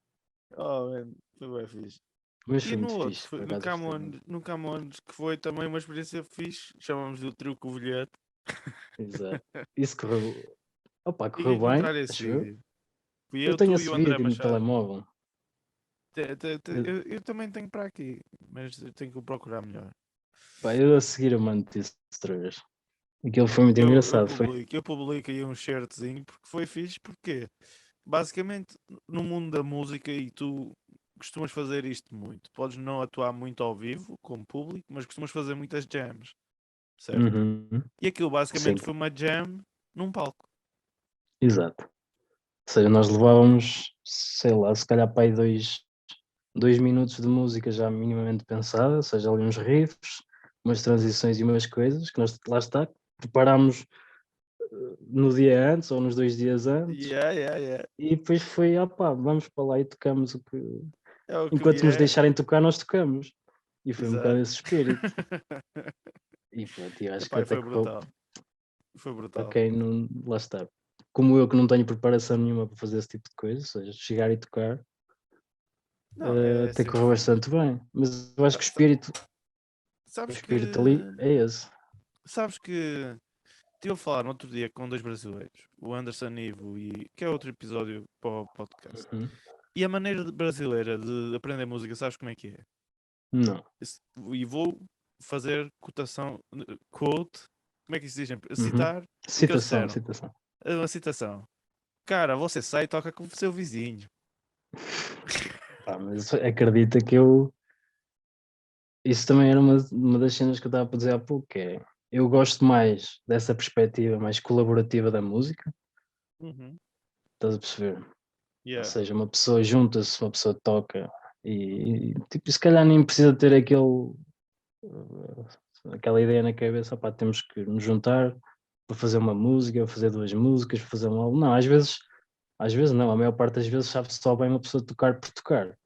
Speaker 1: Oh, man, foi bem fixe.
Speaker 2: Mas
Speaker 1: E
Speaker 2: foi
Speaker 1: no
Speaker 2: muito
Speaker 1: outro,
Speaker 2: fixe, por acaso gostei muito.
Speaker 1: No Camões, que foi também uma experiência fixe, chamamos de o trio covilhete.
Speaker 2: Exato. Isso correu, opa,
Speaker 1: Tem que
Speaker 2: correu bem,
Speaker 1: encontrar esse
Speaker 2: acho eu.
Speaker 1: vídeo. Fui
Speaker 2: Eu
Speaker 1: eu,
Speaker 2: tenho
Speaker 1: tu e
Speaker 2: esse
Speaker 1: o André
Speaker 2: vídeo no
Speaker 1: Machado.
Speaker 2: telemóvel. Eu,
Speaker 1: Eu também tenho para aqui, mas eu tenho que o procurar melhor.
Speaker 2: pá, eu a seguir eu mando isso outra vez. Aquilo foi muito engraçado, foi.
Speaker 1: Eu publico aí um shirtzinho porque foi fixe, porque basicamente no mundo da música e tu costumas fazer isto muito. Podes não atuar muito ao vivo como público, mas costumas fazer muitas jams, certo?
Speaker 2: Uhum.
Speaker 1: E aquilo
Speaker 2: Sim,
Speaker 1: basicamente foi uma jam num palco.
Speaker 2: exato. Ou seja, nós levávamos, sei lá, se calhar para aí dois minutos de música já minimamente pensada, ou seja, ali uns riffs, umas transições e umas coisas que nós, lá está, preparámos no dia antes ou nos 2 dias antes
Speaker 1: Yeah, yeah, yeah.
Speaker 2: e depois foi, opá, vamos para lá e tocamos o que...
Speaker 1: É o que
Speaker 2: Enquanto nos
Speaker 1: vier.
Speaker 2: deixarem tocar, nós tocamos. E foi um bocado
Speaker 1: Exato.
Speaker 2: esse espírito. E pronto, eu acho que
Speaker 1: Epá, e
Speaker 2: até
Speaker 1: foi
Speaker 2: correu
Speaker 1: brutal. Foi
Speaker 2: para
Speaker 1: brutal.
Speaker 2: quem não... Lá está. Como eu que não tenho preparação nenhuma para fazer esse tipo de coisa, ou seja, chegar e tocar,
Speaker 1: Não, é
Speaker 2: até
Speaker 1: sempre
Speaker 2: correu
Speaker 1: fixe.
Speaker 2: bastante bem. Mas eu acho
Speaker 1: Sa-
Speaker 2: que
Speaker 1: sa-
Speaker 2: o
Speaker 1: Sabes
Speaker 2: espírito ali
Speaker 1: que.
Speaker 2: é esse.
Speaker 1: Sabes que. Estive a falar no outro dia com dois brasileiros, o Anderson Ivo e. Que é outro episódio para o podcast.
Speaker 2: Uhum.
Speaker 1: E a maneira brasileira de aprender música, sabes como é que é?
Speaker 2: Não.
Speaker 1: E vou fazer cotação. Quote. Como é que se diz?
Speaker 2: Uhum.
Speaker 1: Citar o que eles
Speaker 2: Citação,
Speaker 1: disseram.
Speaker 2: citação.
Speaker 1: Uma citação. Cara, você sai e toca com o seu vizinho.
Speaker 2: Pá, mas acredita que eu. Isso também era uma das cenas que eu estava a dizer há pouco, que é eu gosto mais dessa perspectiva mais colaborativa da música,
Speaker 1: Uhum.
Speaker 2: estás a perceber? Ou
Speaker 1: Yeah.
Speaker 2: seja, uma pessoa junta-se, uma pessoa toca e tipo, se calhar nem precisa ter aquela ideia na cabeça, pá, temos que nos juntar para fazer uma música, para fazer duas músicas, para fazer um álbum. Não, às vezes não, a maior parte das vezes sabe-se só bem uma pessoa tocar por tocar,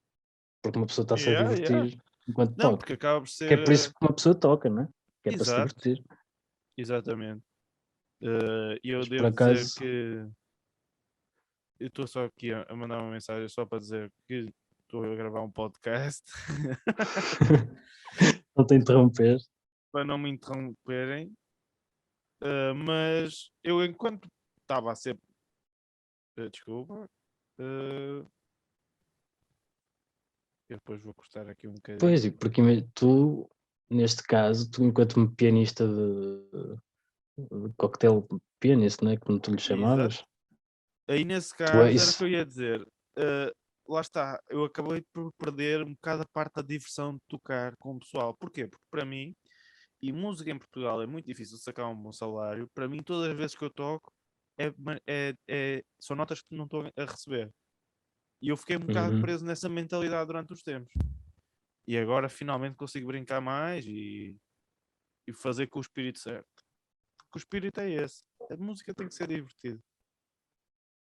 Speaker 2: porque uma pessoa está-se a
Speaker 1: Yeah, yeah.
Speaker 2: divertir enquanto
Speaker 1: Não,
Speaker 2: toca.
Speaker 1: porque acaba por
Speaker 2: Que é
Speaker 1: ser.
Speaker 2: por isso que uma pessoa toca, não é? Que é para se
Speaker 1: Exato,
Speaker 2: divertir.
Speaker 1: exatamente. E eu
Speaker 2: Mas por
Speaker 1: devo dizer
Speaker 2: acaso,
Speaker 1: que eu estou só aqui a mandar uma mensagem só para dizer que estou a gravar um podcast
Speaker 2: não te interromper.
Speaker 1: para não me interromperem. Mas eu, enquanto estava a ser. Desculpa. uh, eu depois vou cortar aqui um
Speaker 2: Pois, e
Speaker 1: bocadinho.
Speaker 2: porque tu, neste caso, tu enquanto pianista de cocktail pianista, não é? Como tu lhe
Speaker 1: Exato.
Speaker 2: chamavas,
Speaker 1: Aí nesse
Speaker 2: tu é
Speaker 1: caso era o que
Speaker 2: isso.
Speaker 1: eu ia dizer. Uh, Lá está, eu acabei por perder um bocado a parte da diversão de tocar com o pessoal. Porquê? Porque para mim, e música em Portugal é muito difícil de sacar um bom salário, para mim todas as vezes que eu toco são notas que não estou a receber. E eu fiquei um bocado
Speaker 2: Uhum.
Speaker 1: preso nessa mentalidade durante os tempos. E agora finalmente consigo brincar mais e fazer com o espírito certo. Porque o espírito é esse. A música tem que ser divertida,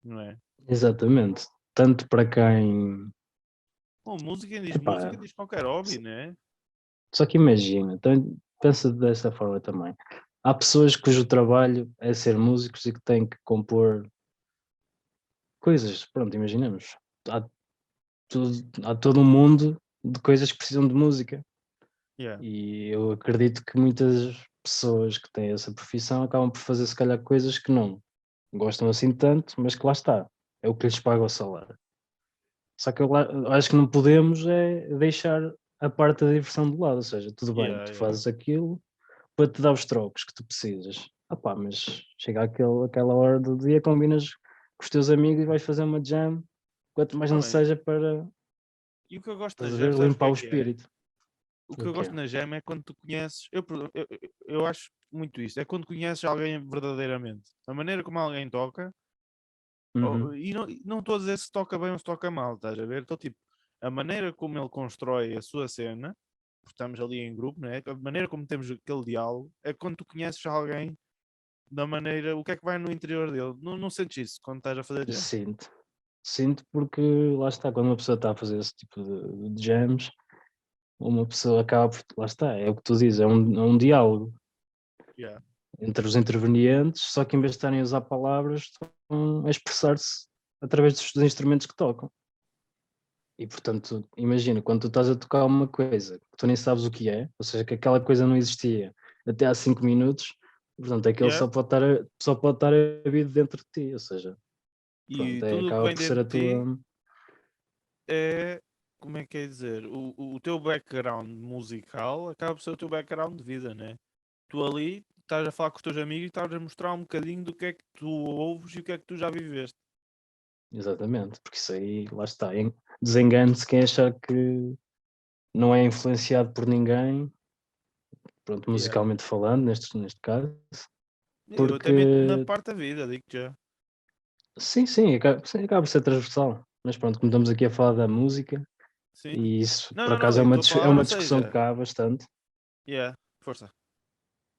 Speaker 1: não é?
Speaker 2: Exatamente. Tanto para quem.
Speaker 1: Bom, música
Speaker 2: Epá,
Speaker 1: diz qualquer hobby, né?
Speaker 2: só que imagina, então, pensa dessa forma também. Há pessoas cujo trabalho é ser músicos e que têm que compor coisas. Pronto, imaginemos. Há, há todo um mundo de coisas que precisam de música.
Speaker 1: Yeah.
Speaker 2: E eu acredito que muitas pessoas que têm essa profissão acabam por fazer se calhar coisas que não gostam assim tanto, mas que lá está, é o que lhes paga o salário. Só que eu acho que não podemos é deixar a parte da diversão de lado, ou seja, tudo bem,
Speaker 1: Yeah,
Speaker 2: tu
Speaker 1: yeah.
Speaker 2: fazes aquilo para te dar os trocos que tu precisas. Mas chega aquela hora do dia, combinas com os teus amigos e vais fazer uma jam, quanto mais
Speaker 1: Ah,
Speaker 2: não
Speaker 1: bem,
Speaker 2: seja para,
Speaker 1: e o que eu gosto na
Speaker 2: estás a
Speaker 1: Jam,
Speaker 2: ver,
Speaker 1: sabes o
Speaker 2: limpar o
Speaker 1: que é?
Speaker 2: espírito.
Speaker 1: O que
Speaker 2: O
Speaker 1: eu
Speaker 2: quê?
Speaker 1: gosto na Jam é quando tu conheces. Eu acho muito isso. É quando conheces alguém verdadeiramente. A maneira como alguém toca.
Speaker 2: Uhum.
Speaker 1: E não estou a dizer se toca bem ou se toca mal, estás a ver? Então, tipo, a maneira como ele constrói a sua cena, porque estamos ali em grupo, né? A maneira como temos aquele diálogo é quando tu conheces alguém da maneira, o que é que vai no interior dele. Não, não sentes isso quando estás a fazer jam.
Speaker 2: Sinto porque lá está, quando uma pessoa está a fazer esse tipo de jams, uma pessoa acaba por, lá está, é o que tu dizes, é um diálogo
Speaker 1: Yeah.
Speaker 2: entre os intervenientes, só que em vez de estarem a usar palavras, estão a expressar-se através dos instrumentos que tocam. E portanto, imagina, quando tu estás a tocar uma coisa que tu nem sabes o que é, ou seja, que aquela coisa não existia até há 5 minutos, portanto, aquele
Speaker 1: Yeah.
Speaker 2: só pode estar a vir dentro de ti, ou seja,
Speaker 1: E
Speaker 2: pronto,
Speaker 1: tudo o que
Speaker 2: acaba
Speaker 1: vem
Speaker 2: por ser
Speaker 1: dentro
Speaker 2: a
Speaker 1: de ti
Speaker 2: tua.
Speaker 1: é, como é que é dizer, o teu background musical acaba por ser o teu background de vida, né? Tu ali estás a falar com os teus amigos e estás a mostrar um bocadinho do que é que tu ouves e o que é que tu já viveste.
Speaker 2: Exatamente, porque isso aí, lá está, desengane-se quem achar que não é influenciado por ninguém, pronto,
Speaker 1: Yeah.
Speaker 2: musicalmente falando, neste caso,
Speaker 1: Eu até meto na
Speaker 2: porque
Speaker 1: parte da vida, digo já.
Speaker 2: sim, acaba por ser transversal, mas pronto, como estamos aqui a falar da música,
Speaker 1: Sim.
Speaker 2: e isso
Speaker 1: Não,
Speaker 2: por
Speaker 1: não, não,
Speaker 2: acaso
Speaker 1: eu estou a
Speaker 2: é
Speaker 1: falar, ou
Speaker 2: uma discussão
Speaker 1: seja,
Speaker 2: que há bastante,
Speaker 1: yeah, força.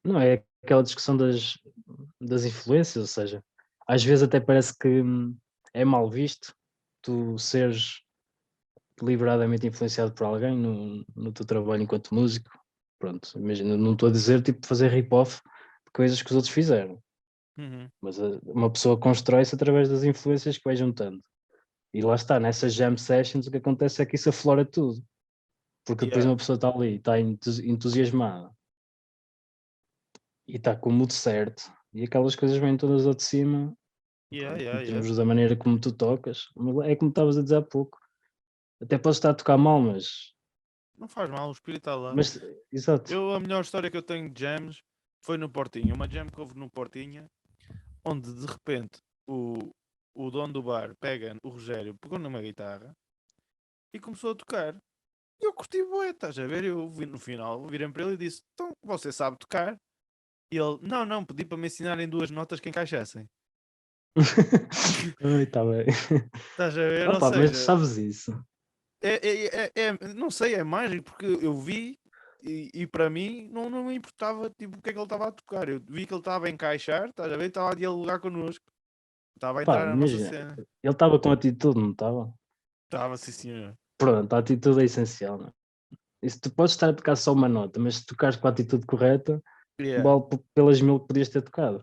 Speaker 2: não é aquela discussão das influências, ou seja, às vezes até parece que é mal visto tu seres deliberadamente influenciado por alguém no teu trabalho enquanto músico. Pronto, imagina, não estou a dizer tipo fazer rip-off de coisas que os outros fizeram,
Speaker 1: Uhum.
Speaker 2: mas uma pessoa constrói-se através das influências que vai juntando. E lá está, nessas jam sessions o que acontece é que isso aflora tudo, porque depois
Speaker 1: Yeah,
Speaker 2: uma pessoa está ali, está entusiasmada e está com o mood certo, e aquelas coisas vêm todas ao de cima,
Speaker 1: yeah,
Speaker 2: pronto,
Speaker 1: yeah,
Speaker 2: em
Speaker 1: yeah.
Speaker 2: termos da maneira como tu tocas, é como estavas a dizer há pouco, até podes estar a tocar mal,
Speaker 1: Não faz mal, o espírito está lá.
Speaker 2: mas exato.
Speaker 1: A melhor história que eu tenho de jams foi no Portinho. Uma jam que houve no Portinha, onde de repente o dono do bar pega, o Rogério, pegou numa guitarra e começou a tocar. E eu curti bué, estás a ver? Eu vi no final, virei para ele e disse: Então, você sabe tocar? E ele: Não, não, pedi para me ensinarem duas notas que encaixassem.
Speaker 2: Ai, está bem.
Speaker 1: Estás a ver? Ou
Speaker 2: Opa, mas
Speaker 1: seja,
Speaker 2: sabes isso?
Speaker 1: não sei, é mágico porque eu vi e para mim não me importava tipo, o que é que ele estava a tocar. Eu vi que ele estava a encaixar, estás a ver? Estava a dialogar connosco, estava a
Speaker 2: Pá,
Speaker 1: entrar na nossa
Speaker 2: imagina,
Speaker 1: cena.
Speaker 2: ele estava com atitude, não estava?
Speaker 1: Estava, sim, senhor.
Speaker 2: Pronto, a atitude é essencial, não é? Isso tu podes estar a tocar só uma nota, mas se tocares com a atitude correta,
Speaker 1: Yeah,
Speaker 2: vale pelas mil que podias ter tocado.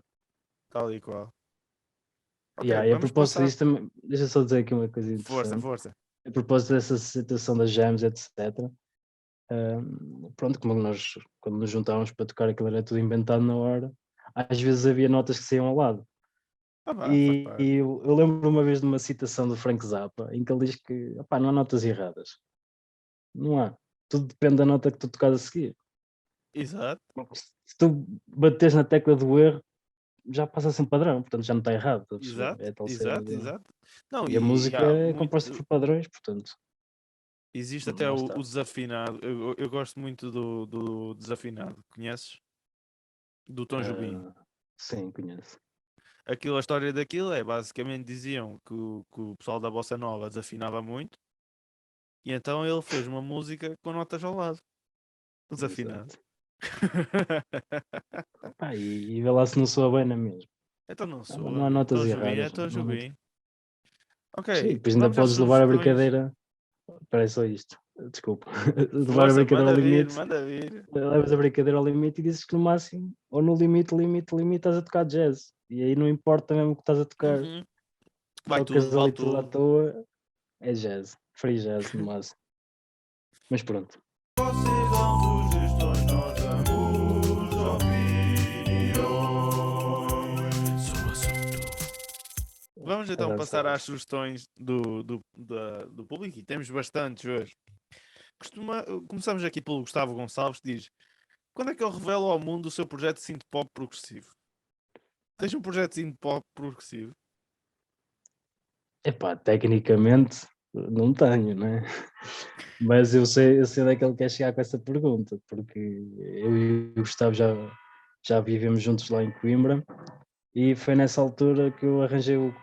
Speaker 1: tal e qual. Ok,
Speaker 2: Yeah, e a
Speaker 1: vamos
Speaker 2: propósito
Speaker 1: passar.
Speaker 2: disso também, deixa eu só dizer aqui uma coisa
Speaker 1: Força,
Speaker 2: interessante.
Speaker 1: força.
Speaker 2: A propósito dessa situação das jams, etc. Pronto, como nós, quando nos juntávamos para tocar aquilo era tudo inventado na hora, às vezes havia notas que saíam ao lado.
Speaker 1: Ah, vá, faz
Speaker 2: E
Speaker 1: parte.
Speaker 2: eu lembro uma vez de uma citação do Frank Zappa, em que ele diz que opá, não há notas erradas. Não há. Tudo depende da nota que tu tocas a seguir.
Speaker 1: Exato,
Speaker 2: Se tu bateres na tecla do erro, já passa a ser um padrão, portanto já não está errado. Estás a perceber?
Speaker 1: exato,
Speaker 2: É a tal cena
Speaker 1: exato, exato. Não,
Speaker 2: E a
Speaker 1: e
Speaker 2: música
Speaker 1: há
Speaker 2: é composta
Speaker 1: muito.
Speaker 2: por padrões, portanto,
Speaker 1: Existe até
Speaker 2: lá
Speaker 1: o
Speaker 2: está.
Speaker 1: desafinado. Eu gosto muito do desafinado. Conheces? Do Tom Jobim.
Speaker 2: Sim, conheço.
Speaker 1: Aquilo, a história daquilo é basicamente diziam que o pessoal da Bossa Nova desafinava muito e então ele fez uma música com notas ao lado, desafinado.
Speaker 2: Exato. Pá, e vê lá se não soa bem na mesma.
Speaker 1: Então não
Speaker 2: Não,
Speaker 1: soa,
Speaker 2: não há
Speaker 1: meu.
Speaker 2: notas
Speaker 1: Tom Jobim é
Speaker 2: erradas.
Speaker 1: Tom
Speaker 2: Não há
Speaker 1: Jobim. Ok,
Speaker 2: Sim, depois ainda
Speaker 1: vamos às
Speaker 2: podes levar a
Speaker 1: sugestões.
Speaker 2: brincadeira. Espera aí, só isto. Desculpa. Levar a
Speaker 1: Força,
Speaker 2: brincadeira ao
Speaker 1: manda vir,
Speaker 2: limite.
Speaker 1: manda vir.
Speaker 2: Levas a brincadeira ao limite e dizes que no máximo, ou no limite, estás a tocar jazz. E aí não importa mesmo o que estás a tocar.
Speaker 1: Uhum. Vai tudo,
Speaker 2: Tocas
Speaker 1: vale
Speaker 2: ali tudo à
Speaker 1: tudo.
Speaker 2: toa, é jazz. Free jazz no máximo. Mas pronto.
Speaker 1: Vocês dão sugestões, nós damos opiniões sobre o assunto. Vamos então
Speaker 2: Era
Speaker 1: passar
Speaker 2: só
Speaker 1: às sugestões do público, e temos bastantes hoje. Começamos aqui pelo Gustavo Gonçalves, que diz: quando é que eu revelo ao mundo o seu projeto de synth pop progressivo? Tens um projeto de synth pop progressivo?
Speaker 2: Epá, tecnicamente não tenho, né? Mas eu sei onde é que ele quer chegar com essa pergunta, porque eu e o Gustavo já vivemos juntos lá em Coimbra e foi nessa altura que eu arranjei o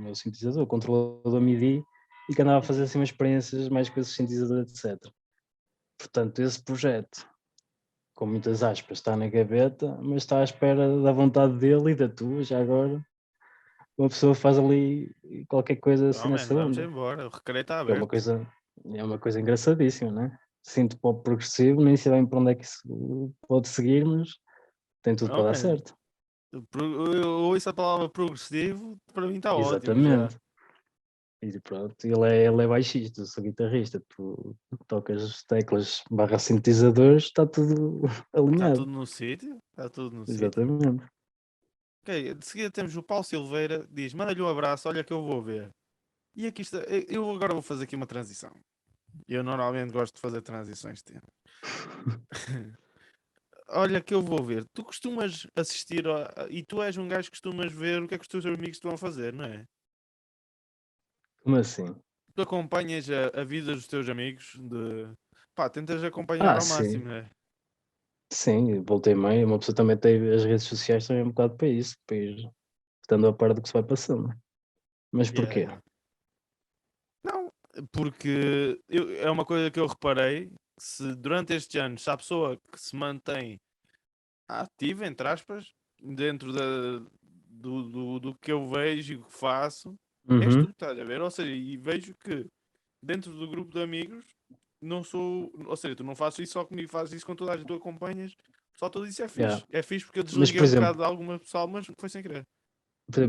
Speaker 2: meu sintetizador, o controlador MIDI, e que andava a fazer assim umas experiências mais com esses sintetizadores, etc. Portanto, esse projeto, com muitas aspas, está na gaveta, mas está à espera da vontade dele e da tua, já agora. Uma pessoa faz ali qualquer coisa assim
Speaker 1: Não, man,
Speaker 2: nessa
Speaker 1: vamos
Speaker 2: onda.
Speaker 1: embora, o recreio está
Speaker 2: É uma
Speaker 1: aberto.
Speaker 2: coisa, é uma coisa engraçadíssima, né? Sinto pop progressivo, nem sei bem para onde é que isso pode seguir, mas tem tudo
Speaker 1: Não,
Speaker 2: para dar
Speaker 1: man,
Speaker 2: certo.
Speaker 1: eu ouço a palavra progressivo, para mim está ótimo já.
Speaker 2: Exatamente. E pronto, ele é baixista, eu sou guitarrista, tu tocas as teclas barra sintetizadores, está tudo
Speaker 1: Está
Speaker 2: alinhado.
Speaker 1: tudo no sítio, está tudo no sítio.
Speaker 2: Exatamente.
Speaker 1: Ok, de seguida temos o Paulo Silveira, diz: manda-lhe um abraço, olha que eu vou ver. E aqui está, eu agora vou fazer aqui uma transição. Eu normalmente gosto de fazer transições de tempo. Olha que eu vou ver. Tu costumas assistir e tu és um gajo que costumas ver o que é que os teus amigos estão a fazer, não é?
Speaker 2: Como assim?
Speaker 1: Tu acompanhas a vida dos teus amigos pá, tentas acompanhar
Speaker 2: Ah,
Speaker 1: ao
Speaker 2: sim.
Speaker 1: máximo, não é?
Speaker 2: Sim, voltei meio. Uma pessoa também tem as redes sociais também um bocado para isso, para ir estando a par do que se vai passando. Mas
Speaker 1: Yeah,
Speaker 2: porquê?
Speaker 1: yeah. Não, porque é uma coisa que eu reparei, se durante estes anos, se há pessoa que se mantém ativa, entre aspas, dentro do que eu vejo e o que faço, és tu,
Speaker 2: Uhum.
Speaker 1: estás a ver? Ou seja, e vejo que dentro do grupo de amigos não sou, ou seja, tu não fazes isso só comigo, fazes isso com toda a gente, tu acompanhas, só tudo isso é
Speaker 2: Yeah.
Speaker 1: fixe. É fixe porque eu
Speaker 2: Mas,
Speaker 1: desliguei
Speaker 2: por
Speaker 1: um bocado
Speaker 2: exemplo,
Speaker 1: de alguma pessoal, mas foi sem querer.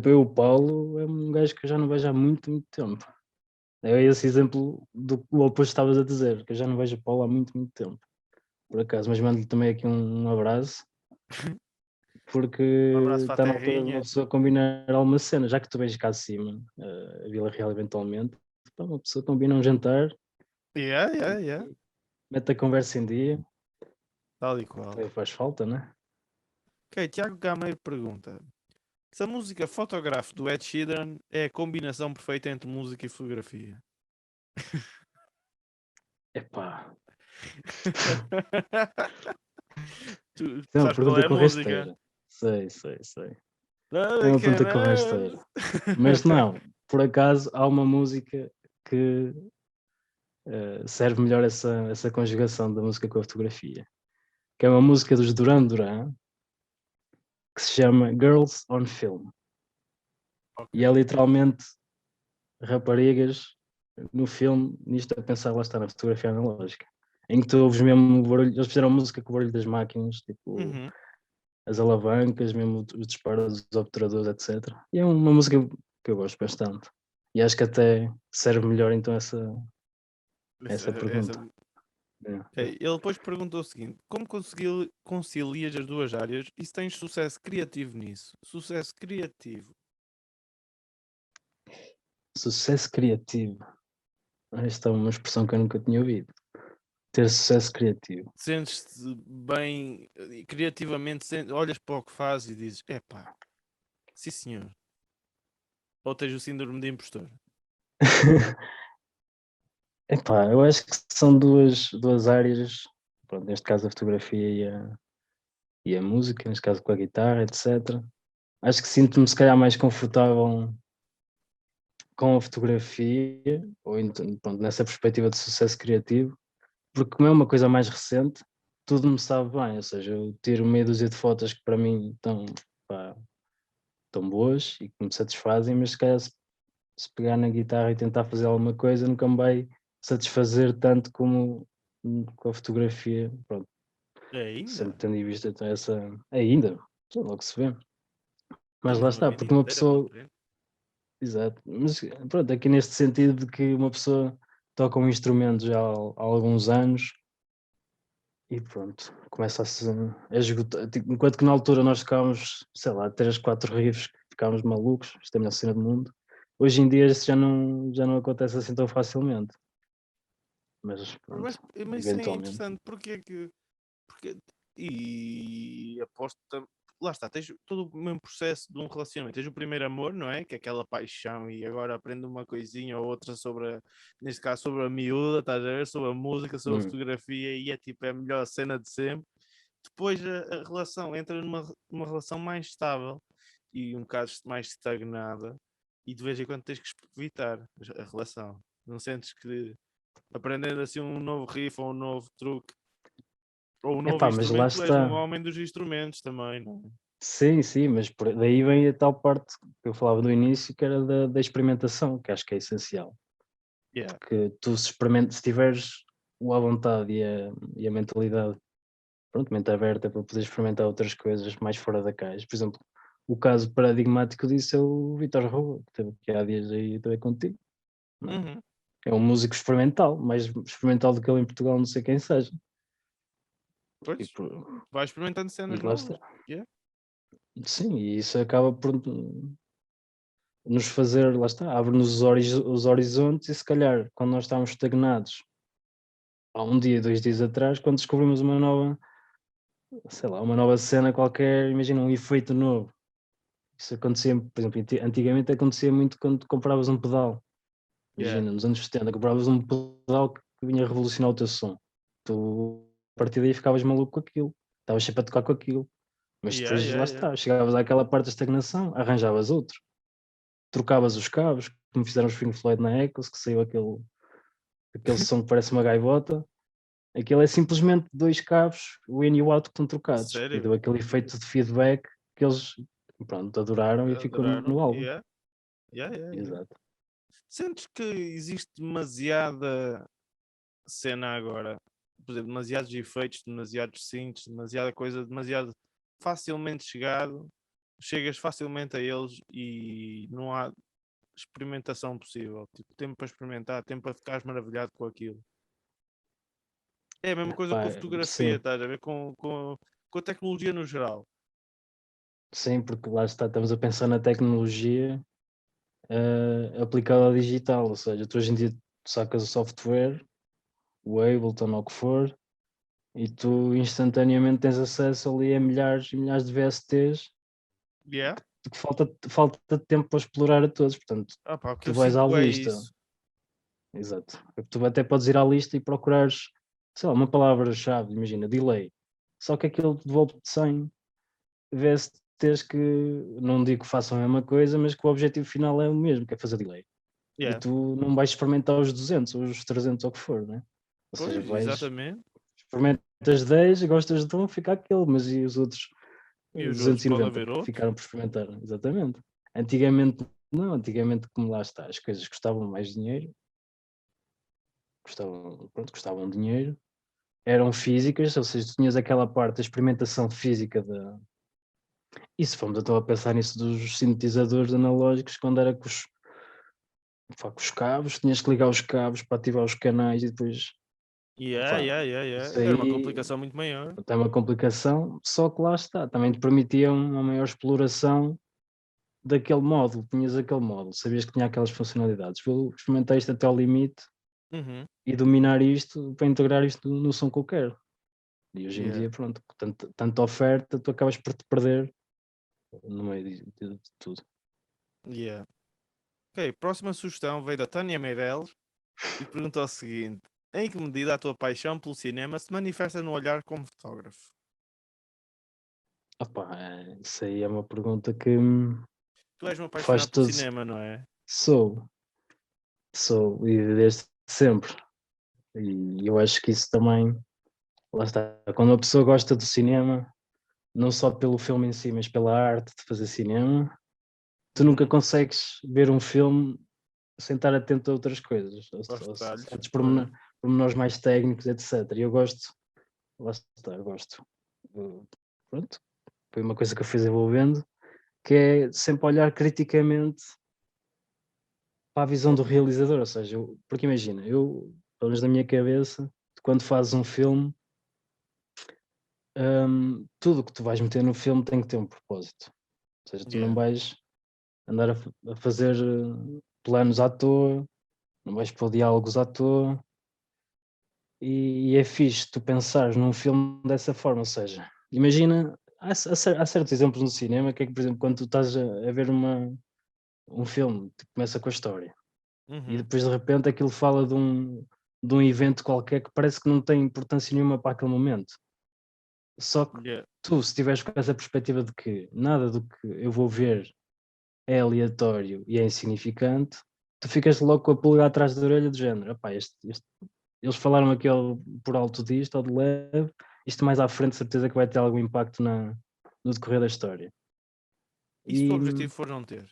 Speaker 2: eu, o Paulo, é um gajo que eu já não vejo há muito, muito tempo. É esse exemplo do oposto que estavas a dizer, que eu já não vejo o Paulo há muito, muito tempo, por acaso. Mas mando-lhe também aqui um abraço, porque
Speaker 1: Um abraço para a
Speaker 2: está na altura de uma
Speaker 1: terrinha.
Speaker 2: pessoa combinar alguma cena, já que tu vens cá acima, a Vila Real eventualmente, pá, uma pessoa combina um jantar,
Speaker 1: Yeah, yeah, yeah.
Speaker 2: mete a conversa em dia,
Speaker 1: Tal e qual.
Speaker 2: também faz falta, né?
Speaker 1: Ok, Tiago Gameiro pergunta: se a música Photograph do Ed Sheeran é a combinação perfeita entre música e fotografia?
Speaker 2: Epá,
Speaker 1: Tu
Speaker 2: é uma
Speaker 1: sabes qual
Speaker 2: pergunta
Speaker 1: é a
Speaker 2: com
Speaker 1: música?
Speaker 2: rasteira. Sei. É
Speaker 1: Nada
Speaker 2: uma
Speaker 1: que
Speaker 2: pergunta com rasteira. Mas não, por acaso há uma música que serve melhor essa conjugação da música com a fotografia, que é uma música dos Duran Duran, que se chama Girls on Film.
Speaker 1: Ok.
Speaker 2: E é literalmente raparigas no filme, nisto a pensar, lá está, na fotografia analógica, em que tu ouves mesmo o barulho, eles fizeram música com o barulho das máquinas, tipo
Speaker 1: Uhum.
Speaker 2: as alavancas, mesmo os disparos dos obturadores, etc. E é uma música que eu gosto bastante. E acho que até serve melhor então essa
Speaker 1: Essa.
Speaker 2: pergunta. É.
Speaker 1: Ok, ele depois perguntou o seguinte: como concilias as duas áreas e se tens sucesso criativo nisso? Sucesso criativo.
Speaker 2: Sucesso criativo. Esta é uma expressão que eu nunca tinha ouvido. Ter sucesso criativo.
Speaker 1: Sentes-te bem criativamente, olhas para o que fazes e dizes: epá, sim senhor. Ou tens o síndrome de impostor.
Speaker 2: Epá, eu acho que são duas áreas, pronto, neste caso a fotografia e a música, neste caso com a guitarra, etc. Acho que sinto-me se calhar mais confortável com a fotografia, ou então, pronto, nessa perspectiva de sucesso criativo, porque como é uma coisa mais recente, tudo me sabe bem, ou seja, eu tiro meia dúzia de fotos que para mim estão, pá, estão boas e que me satisfazem, mas se calhar se pegar na guitarra e tentar fazer alguma coisa nunca me vai satisfazer tanto como com a fotografia, pronto, sempre
Speaker 1: Ainda?
Speaker 2: tendo em vista então essa ainda, logo se vê. Mas lá
Speaker 1: Temos uma
Speaker 2: está,
Speaker 1: vida
Speaker 2: porque uma
Speaker 1: inteira pela
Speaker 2: pessoa,
Speaker 1: frente.
Speaker 2: exato, mas pronto, aqui neste sentido de que uma pessoa tocam instrumentos já há alguns anos e pronto, começa a esgotar. Tipo, enquanto que na altura nós tocávamos, sei lá, 3, 4 riffs, que ficávamos malucos, isto é a melhor cena do mundo. Hoje em dia isso já não acontece assim tão facilmente, mas
Speaker 1: Mas,
Speaker 2: pronto,
Speaker 1: mas isso é
Speaker 2: eventualmente.
Speaker 1: interessante, porque e aposto lá está, tens todo o mesmo processo de um relacionamento. Tens o primeiro amor, não é? Que é aquela paixão e agora aprende uma coisinha ou outra neste caso, sobre a miúda, estás a ver? Sobre a música, sobre a
Speaker 2: Hum.
Speaker 1: fotografia e é tipo é a melhor cena de sempre. Depois a relação entra numa relação mais estável e um bocado mais estagnada e de vez em quando tens que evitar a relação. Não sentes que aprendendo assim um novo riff ou um novo truque ou um novo
Speaker 2: Epá, mas lá
Speaker 1: instrumento, tu és um
Speaker 2: está.
Speaker 1: homem dos instrumentos também, não é?
Speaker 2: Sim, sim, mas daí vem a tal parte que eu falava no início, que era da experimentação, que acho que é essencial.
Speaker 1: Yeah.
Speaker 2: Porque tu se tiveres a vontade e a mentalidade, pronto, mente aberta para poder experimentar outras coisas mais fora da caixa. Por exemplo, o caso paradigmático disso é o Vitor Rua, que esteve aqui há dias aí também contigo, não é?
Speaker 1: Uhum.
Speaker 2: É um músico experimental, mais experimental do que ele em Portugal, não sei quem seja. E,
Speaker 1: Pois, vai experimentando
Speaker 2: e
Speaker 1: cenas
Speaker 2: lá
Speaker 1: novas.
Speaker 2: está.
Speaker 1: Yeah.
Speaker 2: Sim, e isso acaba por nos fazer, lá está, abre-nos os horizontes e se calhar quando nós estávamos estagnados há um dia, 2 dias atrás, quando descobrimos uma nova, sei lá, uma nova cena qualquer, imagina um efeito novo. Isso acontecia, por exemplo, antigamente acontecia muito quando compravas um pedal.
Speaker 1: Yeah.
Speaker 2: Imagina, nos anos 70, compravas um pedal que vinha revolucionar o teu som. Tu, a partir daí, ficavas maluco com aquilo. Estavas sempre a tocar com aquilo. Mas
Speaker 1: Yeah,
Speaker 2: depois,
Speaker 1: yeah,
Speaker 2: lá
Speaker 1: yeah.
Speaker 2: está, chegavas àquela parte da estagnação, arranjavas outro. Trocavas os cabos, como fizeram os Pink Floyd na Echoes, que saiu aquele som que parece uma gaivota. Aquilo é simplesmente 2 cabos, o in e o out que estão trocados. E
Speaker 1: Sério?
Speaker 2: deu aquele efeito de feedback que eles, pronto, adoraram e ficou
Speaker 1: Adoraram?
Speaker 2: no álbum.
Speaker 1: Yeah. Yeah, yeah, yeah.
Speaker 2: Exato.
Speaker 1: Sentes que existe demasiada cena agora? Por exemplo, demasiados efeitos, demasiados synths, demasiada coisa, demasiado facilmente chegado. Chegas facilmente a eles e não há experimentação possível. Tipo, tempo para experimentar, tempo para ficares maravilhado com aquilo. É a mesma coisa
Speaker 2: Pá,
Speaker 1: com a fotografia,
Speaker 2: sim,
Speaker 1: estás a ver? Com a tecnologia no geral.
Speaker 2: sim, porque lá está, estamos a pensar na tecnologia aplicada ao digital, ou seja, tu hoje em dia sacas o software, o Ableton ou o que for, e tu instantaneamente tens acesso ali a milhares e milhares de VSTs
Speaker 1: Yeah?
Speaker 2: que falta tempo para explorar a todos, portanto,
Speaker 1: Ah, pá, o que
Speaker 2: tu
Speaker 1: eu
Speaker 2: vais à
Speaker 1: sinto é
Speaker 2: lista,
Speaker 1: isso.
Speaker 2: exato, tu até podes ir à lista e procurares, sei lá, uma palavra-chave, imagina, delay, só que aquilo devolve-te 100 VSTs que não digo que façam a mesma coisa, mas que o objetivo final é o mesmo, que é fazer delay. E
Speaker 1: Yeah.
Speaker 2: tu não vais experimentar os 200 ou os 300 ou o que for, né? Ou seja,
Speaker 1: Pois, exatamente.
Speaker 2: experimentas 10, gostas de um, fica aquele, mas e os outros
Speaker 1: E os outros pode
Speaker 2: 290
Speaker 1: haver
Speaker 2: que
Speaker 1: outros?
Speaker 2: ficaram por experimentar? Exatamente. Antigamente, não, antigamente, como lá está, as coisas custavam mais dinheiro, pronto, custavam dinheiro, eram físicas, ou seja, tu tinhas aquela parte da experimentação física da. E se formos então a pensar nisso dos sintetizadores analógicos, quando era com os cabos, tinhas que ligar os cabos para ativar os canais e depois,
Speaker 1: Yeah,
Speaker 2: pá,
Speaker 1: yeah, yeah, yeah.
Speaker 2: isso
Speaker 1: Era uma
Speaker 2: aí
Speaker 1: complicação muito maior.
Speaker 2: tem uma complicação, só que lá está, também te permitia uma maior exploração daquele módulo, tinhas aquele módulo, sabias que tinha aquelas funcionalidades. Vou experimentar isto até ao limite
Speaker 1: Uhum.
Speaker 2: e dominar isto para integrar isto no som que eu quero. E hoje em
Speaker 1: Yeah,
Speaker 2: dia, pronto, tanta oferta, tu acabas por te perder no meio de tudo.
Speaker 1: yeah. Ok, próxima sugestão veio da Tânia Meirelles e pergunta o seguinte: em que medida a tua paixão pelo cinema se manifesta no olhar como fotógrafo?
Speaker 2: Opa, isso aí é uma pergunta que
Speaker 1: Tu és um
Speaker 2: faz
Speaker 1: apaixonado pelo
Speaker 2: todo.
Speaker 1: cinema, não é?
Speaker 2: Sou, sou, e desde sempre. E eu acho que isso também, lá está, quando a pessoa gosta do cinema, não só pelo filme em si, mas pela arte de fazer cinema, tu nunca
Speaker 1: Uhum.
Speaker 2: consegues ver um filme sem estar atento a outras coisas,
Speaker 1: Aos
Speaker 2: a
Speaker 1: detalhes.
Speaker 2: certos
Speaker 1: Pois.
Speaker 2: pormenores mais técnicos, etc. E eu gosto, lá está, eu gosto. Pronto, foi uma coisa que eu fui desenvolvendo, que é sempre olhar criticamente para a visão do realizador, ou seja, porque imagina, pelo menos na minha cabeça, quando fazes um filme, tudo o que tu vais meter no filme tem que ter um propósito. Ou seja, tu não
Speaker 1: Yeah.
Speaker 2: vais andar a fazer planos à toa, não vais pôr diálogos à toa, e é fixe tu pensares num filme dessa forma, ou seja, imagina, há certos exemplos no cinema que é que, por exemplo, quando tu estás a ver um filme, tu começa com a história, e
Speaker 1: Uhum.
Speaker 2: depois de repente aquilo fala de um evento qualquer que parece que não tem importância nenhuma para aquele momento. Só que
Speaker 1: Yeah.
Speaker 2: tu, se tiveres com essa perspectiva de que nada do que eu vou ver é aleatório e é insignificante, tu ficas logo com a pulga atrás da orelha do género. Epá, eles falaram aqui por alto disto, ou de leve, isto mais à frente, certeza que vai ter algum impacto no decorrer da história.
Speaker 1: E se o
Speaker 2: E
Speaker 1: objetivo for não ter?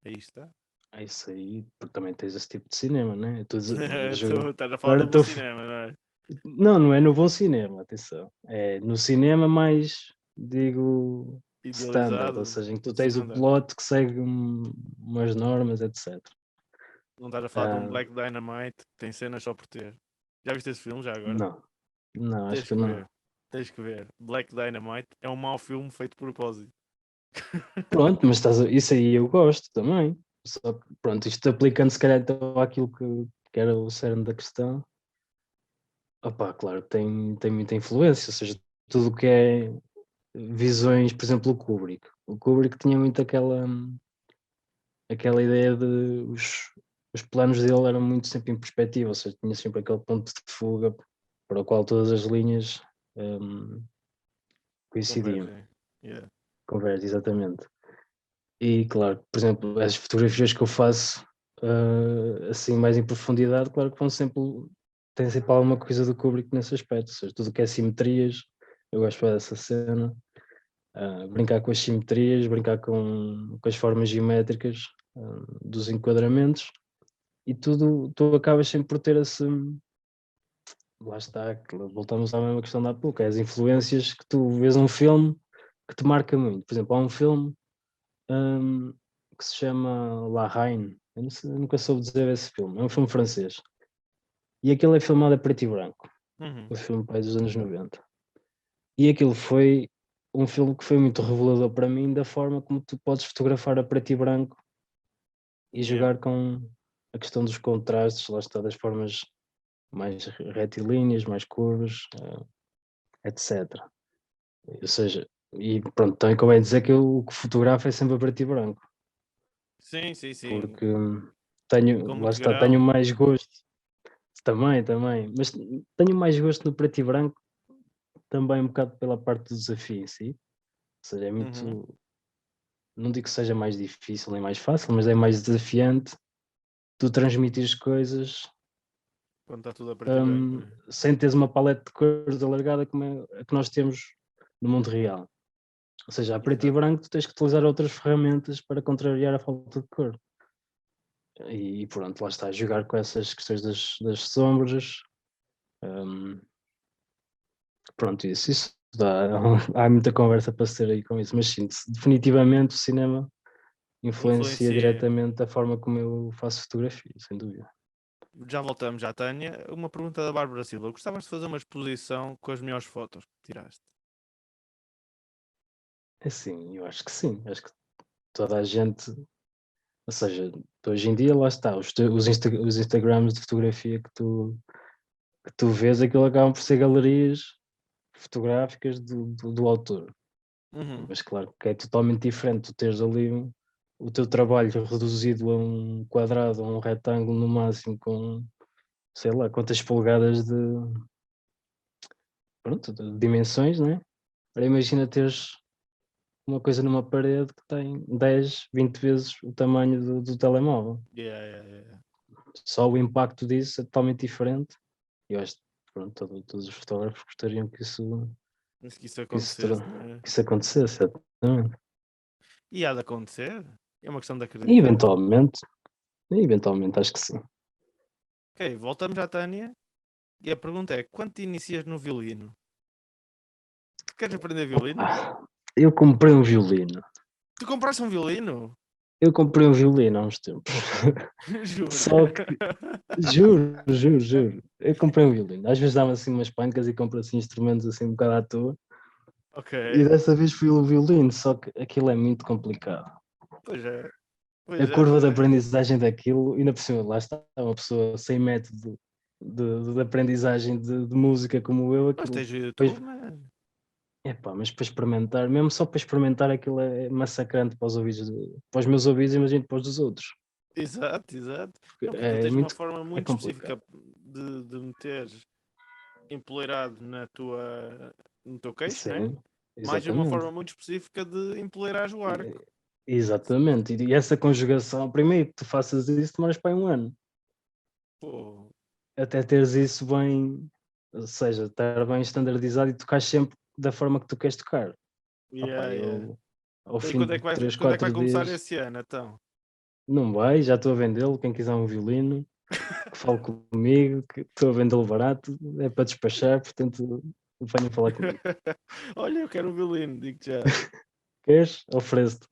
Speaker 1: Aí está.
Speaker 2: é isso aí, porque também tens esse tipo de cinema, né?
Speaker 1: Estás a falar
Speaker 2: Agora
Speaker 1: do bom
Speaker 2: estou.
Speaker 1: cinema, não é?
Speaker 2: Não, não é no bom cinema, atenção. É no cinema mais, digo, standard, ou
Speaker 1: Idealizado,
Speaker 2: seja, em que tu tens o
Speaker 1: standard.
Speaker 2: plot que segue umas normas, etc.
Speaker 1: Não estás a falar de um
Speaker 2: Ah,
Speaker 1: Black Dynamite que tem cenas só por ter. Já viste esse filme já agora?
Speaker 2: não, não, acho
Speaker 1: Tens
Speaker 2: que
Speaker 1: que
Speaker 2: não.
Speaker 1: ver. Tens que ver. Black Dynamite é um mau filme feito de propósito.
Speaker 2: Pronto, mas isso aí eu gosto também. Só que, pronto, isto aplicando se calhar então àquilo que era o cerne da questão, opá, claro, tem muita influência, ou seja, tudo o que é visões, por exemplo, o Kubrick. O Kubrick tinha muito aquela ideia de os planos dele eram muito sempre em perspectiva, ou seja, tinha sempre aquele ponto de fuga para o qual todas as linhas coincidiam.
Speaker 1: Convergem. Yeah.
Speaker 2: Converge, exatamente. E claro, por exemplo, as fotografias que eu faço assim mais em profundidade, claro que tem sempre alguma coisa do Kubrick nesse aspecto, ou seja, tudo que é simetrias, eu gosto dessa cena, brincar com as simetrias, brincar com as formas geométricas dos enquadramentos, e tudo, tu acabas sempre por ter esse, lá está, voltamos à mesma questão da há pouco, é as influências que tu vês um filme que te marca muito. Por exemplo, há um filme hum, que se chama La Reine. Eu nunca soube dizer esse filme. É um filme francês. E aquilo é filmado a preto e branco.
Speaker 1: Uhum.
Speaker 2: O filme pai dos anos 90. E aquilo foi um filme que foi muito revelador para mim da forma como tu podes fotografar a preto e branco e
Speaker 1: Yeah.
Speaker 2: jogar com a questão dos contrastes, lá está, das formas mais retilíneas, mais curvas, etc. Ou seja, e pronto, também convém dizer que eu, o que fotografo é sempre a preto e branco,
Speaker 1: Sim, sim, sim.
Speaker 2: porque
Speaker 1: Com
Speaker 2: lá
Speaker 1: muito
Speaker 2: está, tenho
Speaker 1: grão.
Speaker 2: mais gosto. Também, mas tenho mais gosto no preto e branco, também um bocado pela parte do desafio em si, ou seja, é
Speaker 1: Uhum.
Speaker 2: muito, não digo que seja mais difícil nem mais fácil, mas é mais desafiante tu transmitires coisas
Speaker 1: Quando está tudo a preto e branco, não é?
Speaker 2: sem teres uma paleta de cores alargada como é a que nós temos no mundo real. Ou seja, a preto e
Speaker 1: Exato.
Speaker 2: branco tu tens que utilizar outras ferramentas para contrariar a falta de cor. E pronto, lá está, jogar com essas questões das sombras. hum, Pronto, isso dá, há muita conversa para ser aí com isso, mas sim, definitivamente o cinema influencia
Speaker 1: Influencia.
Speaker 2: diretamente a forma como eu faço fotografia, sem dúvida.
Speaker 1: Já voltamos à Tânia. Uma pergunta da Bárbara Silva. Gostavas de fazer uma exposição com as melhores fotos que tiraste?
Speaker 2: É sim, eu acho que sim, acho que toda a gente, ou seja, hoje em dia lá está, os Instagrams de fotografia que tu vês, aquilo acabam por ser galerias fotográficas do autor.
Speaker 1: Uhum.
Speaker 2: Mas claro que é totalmente diferente tu teres ali o teu trabalho reduzido a um quadrado, a um retângulo no máximo, com sei lá quantas polegadas pronto, de dimensões, né? Agora imagina teres uma coisa numa parede que tem 10, 20 vezes o tamanho do telemóvel.
Speaker 1: Yeah, yeah, yeah.
Speaker 2: Só o impacto disso é totalmente diferente. E eu acho que pronto, todos os fotógrafos gostariam
Speaker 1: Mas que isso
Speaker 2: que isso,
Speaker 1: acontecesse, não é?
Speaker 2: que isso acontecesse. Exatamente.
Speaker 1: E há de acontecer. É uma questão de
Speaker 2: E
Speaker 1: acreditar.
Speaker 2: eventualmente acho que sim.
Speaker 1: Ok, voltamos à Tânia. E a pergunta é: quando te inicias no violino? Tu queres aprender violino?
Speaker 2: Ah, eu comprei um violino.
Speaker 1: Tu compraste um violino?
Speaker 2: Eu comprei um violino há uns tempos.
Speaker 1: Juro.
Speaker 2: Só que, juro. Eu comprei um violino. Às vezes dá-me assim umas pancas e compro assim instrumentos assim um bocado à toa.
Speaker 1: Ok.
Speaker 2: E dessa vez fui o violino, só que aquilo é muito complicado.
Speaker 1: Pois é.
Speaker 2: A
Speaker 1: Pois é,
Speaker 2: curva
Speaker 1: pois
Speaker 2: de
Speaker 1: é.
Speaker 2: aprendizagem daquilo, ainda por cima, lá está, uma pessoa sem método de aprendizagem de música como eu,
Speaker 1: Mas
Speaker 2: aquilo
Speaker 1: tens o
Speaker 2: depois,
Speaker 1: YouTube, man.
Speaker 2: epá, mas para experimentar, mesmo só para experimentar aquilo é massacrante para os ouvidos, para os meus ouvidos, imagino para os dos outros,
Speaker 1: Exato, exato.
Speaker 2: porque
Speaker 1: Não, porque aquilo
Speaker 2: é
Speaker 1: tens uma
Speaker 2: muito,
Speaker 1: forma
Speaker 2: é
Speaker 1: muito
Speaker 2: complicado.
Speaker 1: específica de meter empoleirado no teu queixo, né?
Speaker 2: Sim,
Speaker 1: Mais uma
Speaker 2: exatamente.
Speaker 1: forma muito específica de empoleirar o arco.
Speaker 2: Exatamente, e essa conjugação, primeiro que tu faças isso, demoras para aí um ano,
Speaker 1: Pô,
Speaker 2: até teres isso bem, ou seja, estar bem standardizado e tocar sempre da forma que tu queres tocar. Opá,
Speaker 1: yeah, yeah.
Speaker 2: eu ao
Speaker 1: Então, e
Speaker 2: fim de 3
Speaker 1: quando é que vai
Speaker 2: 4
Speaker 1: começar
Speaker 2: dias,
Speaker 1: esse ano, então?
Speaker 2: não vai, já estou a vendê-lo, quem quiser um violino, que fale comigo, que estou a vendê-lo barato, é para despachar, portanto venham falar comigo.
Speaker 1: Olha, eu quero um violino, digo já.
Speaker 2: Queres? Ofereço-te.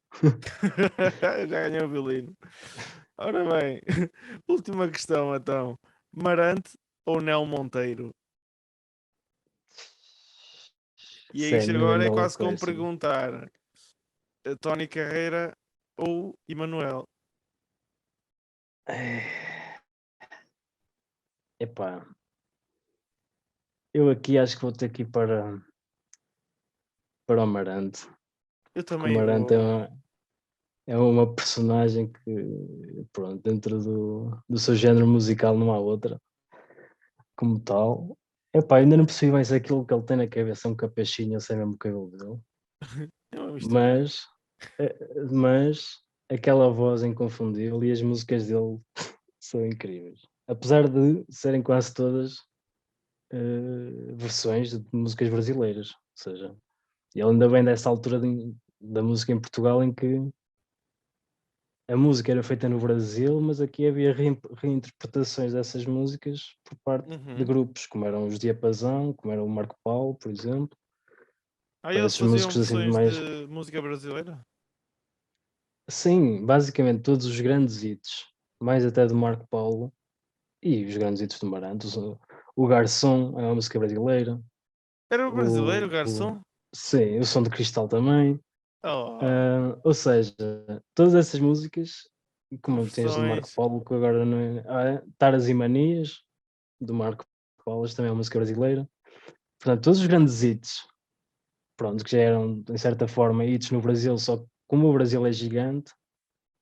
Speaker 1: Já ganhei o violino. Ora bem, última questão então. Marante ou Nel Monteiro? E
Speaker 2: Isso é a
Speaker 1: isto agora é
Speaker 2: million-dollar
Speaker 1: quase como
Speaker 2: question.
Speaker 1: perguntar Tony Carreira ou Emanuel.
Speaker 2: Epá, eu aqui acho que vou ter que ir para o Marante,
Speaker 1: Eu
Speaker 2: porque o
Speaker 1: também
Speaker 2: Marante
Speaker 1: vou.
Speaker 2: é uma personagem que, pronto, dentro do seu género musical não há outra como tal. Epá, ainda não percebi bem se aquilo que ele tem na cabeça é um capachinho ou se é mesmo o cabelo dele,
Speaker 1: É uma mistura.
Speaker 2: mas, mas aquela voz inconfundível e as músicas dele são incríveis. Apesar de serem quase todas versões de músicas brasileiras, ou seja, ele ainda vem dessa altura da música em Portugal em que a música era feita no Brasil, mas aqui havia reinterpretações dessas músicas por parte de
Speaker 1: Uhum.
Speaker 2: grupos, como eram os Diapasão, como era o Marco Paulo, por exemplo.
Speaker 1: Aí
Speaker 2: Pá,
Speaker 1: eles
Speaker 2: esses
Speaker 1: faziam
Speaker 2: músicos assim
Speaker 1: versões
Speaker 2: mais.
Speaker 1: de música brasileira?
Speaker 2: Sim, basicamente todos os grandes hits, mais até do Marco Paulo e os grandes hits do Marantos. O Garçom é uma música brasileira.
Speaker 1: Era o brasileiro, o
Speaker 2: O,
Speaker 1: garçom?
Speaker 2: sim, o Som de Cristal também.
Speaker 1: Oh,
Speaker 2: Ou seja, todas essas músicas,
Speaker 1: que
Speaker 2: como tens do Marco
Speaker 1: versões.
Speaker 2: Paulo, que agora não é. Taras e Manias, do Marco Paulo, também é uma música brasileira. Portanto, todos os grandes hits, pronto, que já eram, de certa forma, hits no Brasil, só que como o Brasil é gigante,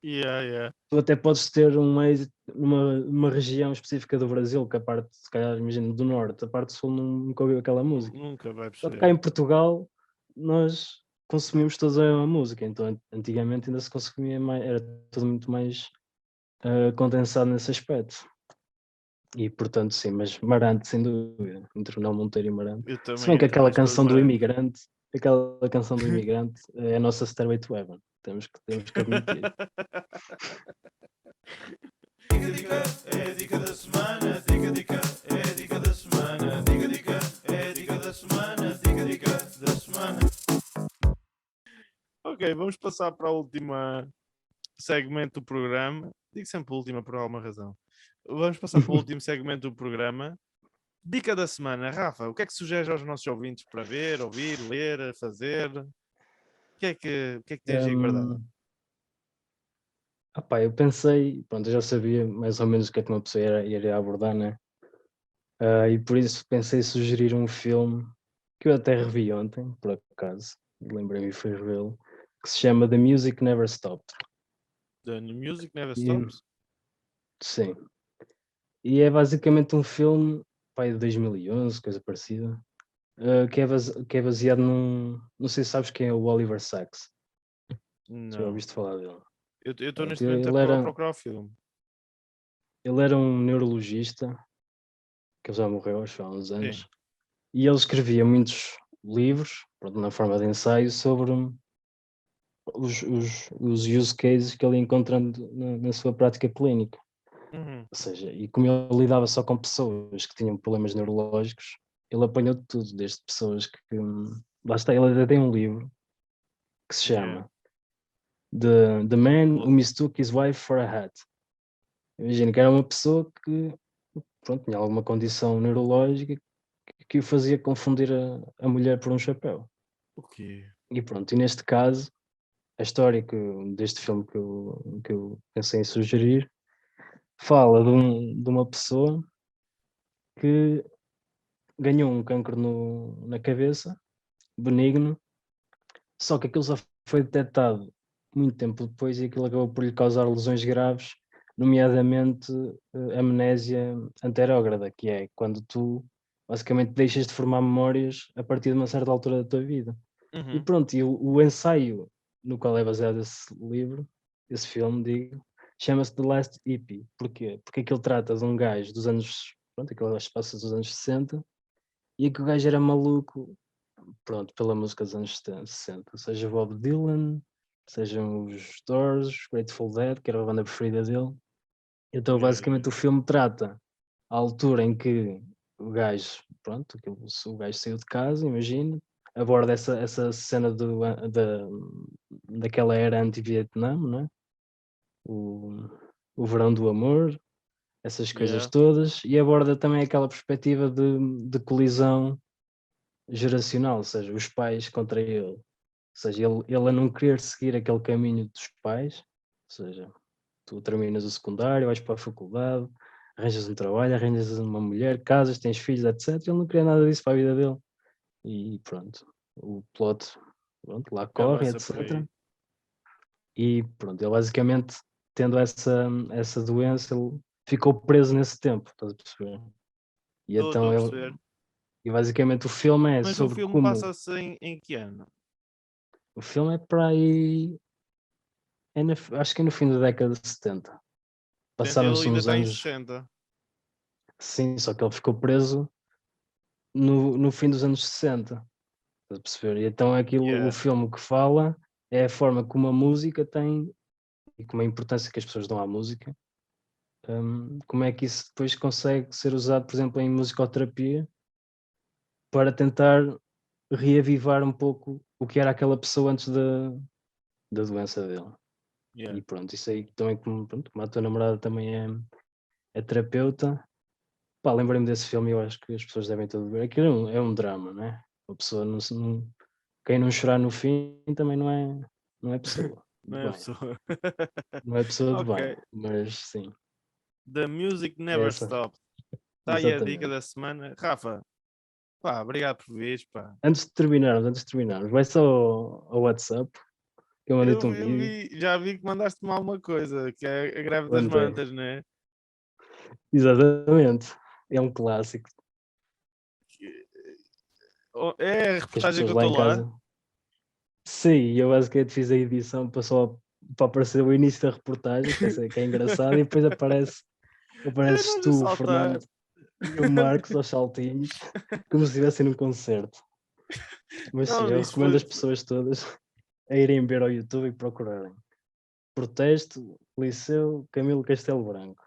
Speaker 1: Yeah, yeah.
Speaker 2: tu até podes ter um êxito numa região específica do Brasil, que a parte, se calhar, imagina, do norte, a parte do sul nunca ouviu aquela música.
Speaker 1: Nunca vai
Speaker 2: Só que cá
Speaker 1: perceber.
Speaker 2: em Portugal, nós consumimos toda a mesma música, então antigamente ainda se consumia mais, era tudo muito mais condensado nesse aspecto. E portanto, sim, mas Marante, sem dúvida, entre Nel Monteiro e Marante. Se bem que
Speaker 1: Eu também
Speaker 2: aquela
Speaker 1: escolho
Speaker 2: canção do
Speaker 1: Marante.
Speaker 2: imigrante, é a nossa Stairway to Heaven. Temos que admitir.
Speaker 1: Dica, é a dica da semana. Dica, é a dica da semana. Dica, é a dica da semana. Dica da semana. Ok, vamos passar para a última segmento do programa. Digo sempre última por alguma razão. Vamos passar para o último segmento do programa. Dica da semana. Rafa, o que é que sugeres aos nossos ouvintes para ver, ouvir, ler, fazer? O que é que tens aí guardado?
Speaker 2: Eu pensei, pronto, eu já sabia mais ou menos o que é que uma pessoa iria abordar, né? E por isso pensei em sugerir um filme que eu até revi ontem, por acaso, lembrei-me e fui revê-lo, que se chama The Music Never Stopped.
Speaker 1: The Music Never
Speaker 2: E,
Speaker 1: Stops?
Speaker 2: sim, e é basicamente um filme, pá, de 2011, coisa parecida, que é baseado num. Não sei se sabes quem é o Oliver Sacks. Já
Speaker 1: Não.
Speaker 2: ouviste falar dele?
Speaker 1: Eu estou
Speaker 2: Pronto,
Speaker 1: neste momento a, a procurar o filme.
Speaker 2: ele era um neurologista, que ele já morreu acho, há uns
Speaker 1: Sim.
Speaker 2: anos, e ele escrevia muitos livros, pronto, na forma de ensaio, sobre os use cases que ele ia encontrando na sua prática clínica.
Speaker 1: Uhum.
Speaker 2: Ou seja, e como ele lidava só com pessoas que tinham problemas neurológicos, ele apanhou de tudo, desde pessoas lá está, ele até tem um livro que se
Speaker 1: Yeah.
Speaker 2: chama The man who mistook his wife for a hat. Imagina que era uma pessoa que, pronto, tinha alguma condição neurológica que o fazia confundir a mulher por um chapéu.
Speaker 1: O quê?
Speaker 2: E pronto, e neste caso, a história deste filme que eu pensei em sugerir fala de uma pessoa que ganhou um cancro na cabeça, benigno, só que aquilo só foi detectado muito tempo depois e aquilo acabou por lhe causar lesões graves, nomeadamente amnésia anterógrada, que é quando tu basicamente deixas de formar memórias a partir de uma certa altura da tua vida. E
Speaker 1: Uhum.
Speaker 2: pronto, e o ensaio no qual é baseado esse livro, esse filme, digo, chama-se The Last Hippie. Porquê? Porque aquilo trata de um gajo dos anos, pronto, aquilo se passa dos anos 60, e que o gajo era maluco, pronto, pela música dos anos 60, seja Bob Dylan, sejam os Doors, os Grateful Dead, que era a banda preferida dele. Então basicamente o filme trata a altura em que o gajo, pronto, o gajo saiu de casa, imagina, aborda essa cena daquela era anti-Vietnã, não é? O verão do amor, essas coisas
Speaker 1: Yeah.
Speaker 2: todas, e aborda também aquela perspectiva de colisão geracional, ou seja, os pais contra ele. Ou seja, ele a não querer seguir aquele caminho dos pais, ou seja, tu terminas o secundário, vais para a faculdade, arranjas um trabalho, arranjas uma mulher, casas, tens filhos, etc. Ele não queria nada disso para a vida dele. E pronto, o plot, pronto, lá
Speaker 1: Já
Speaker 2: corre,
Speaker 1: passa por
Speaker 2: etc.
Speaker 1: aí.
Speaker 2: E pronto, ele basicamente, tendo essa doença, ele ficou preso nesse tempo, estás a perceber? E
Speaker 1: Estou
Speaker 2: então
Speaker 1: a perceber.
Speaker 2: e basicamente o filme é
Speaker 1: Mas o
Speaker 2: sobre
Speaker 1: filme
Speaker 2: como.
Speaker 1: passa-se em que ano?
Speaker 2: O filme é para aí. Acho que é no fim da década de 70.
Speaker 1: Portanto, ele
Speaker 2: Passaram-se
Speaker 1: ainda
Speaker 2: uns
Speaker 1: está em
Speaker 2: anos.
Speaker 1: 60.
Speaker 2: Sim, só que ele ficou preso no fim dos anos 60. Estás a perceber? E então aquilo, o
Speaker 1: Yeah.
Speaker 2: filme que fala é a forma como a música tem e como a importância que as pessoas dão à música. Como é que isso depois consegue ser usado, por exemplo, em musicoterapia para tentar reavivar um pouco o que era aquela pessoa antes da doença dele.
Speaker 1: Yeah.
Speaker 2: E pronto, isso aí também, pronto, como a tua namorada também é terapeuta, pá, lembrei-me desse filme e eu acho que as pessoas devem todo ver. Aquilo é um drama, não é? A pessoa quem não chorar no fim também não é pessoa de
Speaker 1: Não é a
Speaker 2: bem.
Speaker 1: pessoa.
Speaker 2: Não é pessoa de bem,
Speaker 1: Ok.
Speaker 2: mas sim,
Speaker 1: The Music
Speaker 2: é
Speaker 1: Never
Speaker 2: essa,
Speaker 1: Stops. Está aí a dica
Speaker 2: exatamente.
Speaker 1: da semana. Rafa, pá, obrigado por vires, pá.
Speaker 2: Antes de terminarmos, vai só ao WhatsApp, que eu mandei-te um
Speaker 1: Eu
Speaker 2: vídeo,
Speaker 1: já vi que mandaste-me alguma coisa, que é a greve das
Speaker 2: mandei.
Speaker 1: mantas, né?
Speaker 2: Exatamente, é um clássico,
Speaker 1: É a
Speaker 2: que as
Speaker 1: reportagem que
Speaker 2: pessoas
Speaker 1: eu
Speaker 2: lá
Speaker 1: estou
Speaker 2: em
Speaker 1: lá.
Speaker 2: casa. Sim, eu basicamente fiz a edição para aparecer o início da reportagem, que é engraçado, e depois
Speaker 1: É
Speaker 2: apareces
Speaker 1: nós a
Speaker 2: tu, o
Speaker 1: saltar.
Speaker 2: Fernando e o Marcos aos saltinhos, como se estivessem num concerto. Mas sim,
Speaker 1: Não,
Speaker 2: eu
Speaker 1: isso
Speaker 2: recomendo
Speaker 1: foi.
Speaker 2: as pessoas todas a irem ver ao YouTube e procurarem. Protesto, Liceu, Camilo Castelo Branco.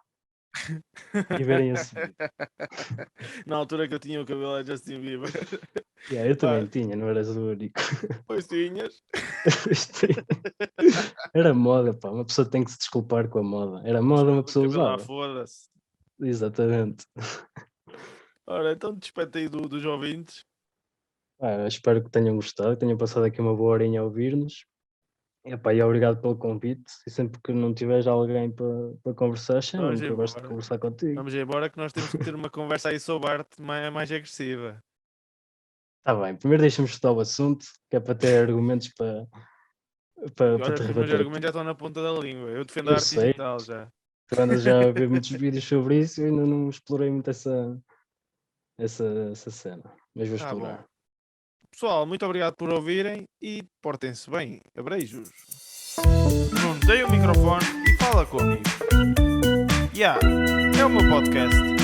Speaker 2: E verem esse vídeo.
Speaker 1: Na altura que eu tinha o cabelo a Justin Bieber.
Speaker 2: Yeah, eu
Speaker 1: Pá,
Speaker 2: também tinha, não eras o único.
Speaker 1: pois tinhas.
Speaker 2: Era moda, pá. Uma pessoa tem que se desculpar com a moda. Era moda, uma
Speaker 1: Desculpa,
Speaker 2: pessoa
Speaker 1: cabelo à
Speaker 2: usava.
Speaker 1: foda-se.
Speaker 2: Exatamente.
Speaker 1: Ora, então despeito aí dos ouvintes.
Speaker 2: Espero que tenham gostado, que tenham passado aqui uma boa horinha a ouvir-nos. E obrigado pelo convite. E sempre que não tiveres alguém para conversar,
Speaker 1: Vamos
Speaker 2: chama-me, que eu gosto de
Speaker 1: embora.
Speaker 2: conversar contigo.
Speaker 1: Vamos embora que nós temos que ter uma conversa aí sobre arte mais agressiva.
Speaker 2: Está bem, primeiro deixa-me estudar o assunto, que é para ter argumentos
Speaker 1: E
Speaker 2: para
Speaker 1: olha
Speaker 2: te
Speaker 1: que os meus
Speaker 2: rebater.
Speaker 1: argumentos já estão na ponta da língua. Eu defendo a
Speaker 2: Eu
Speaker 1: arte
Speaker 2: sei,
Speaker 1: digital já.
Speaker 2: tu andas já a ver muitos vídeos sobre isso, eu ainda não explorei muito essa cena, mas vou
Speaker 1: Tá bom.
Speaker 2: explorar.
Speaker 1: Pessoal, muito obrigado por ouvirem e portem-se bem. Abreijos. Juntei o microfone e fala comigo. Yeah, é o meu podcast.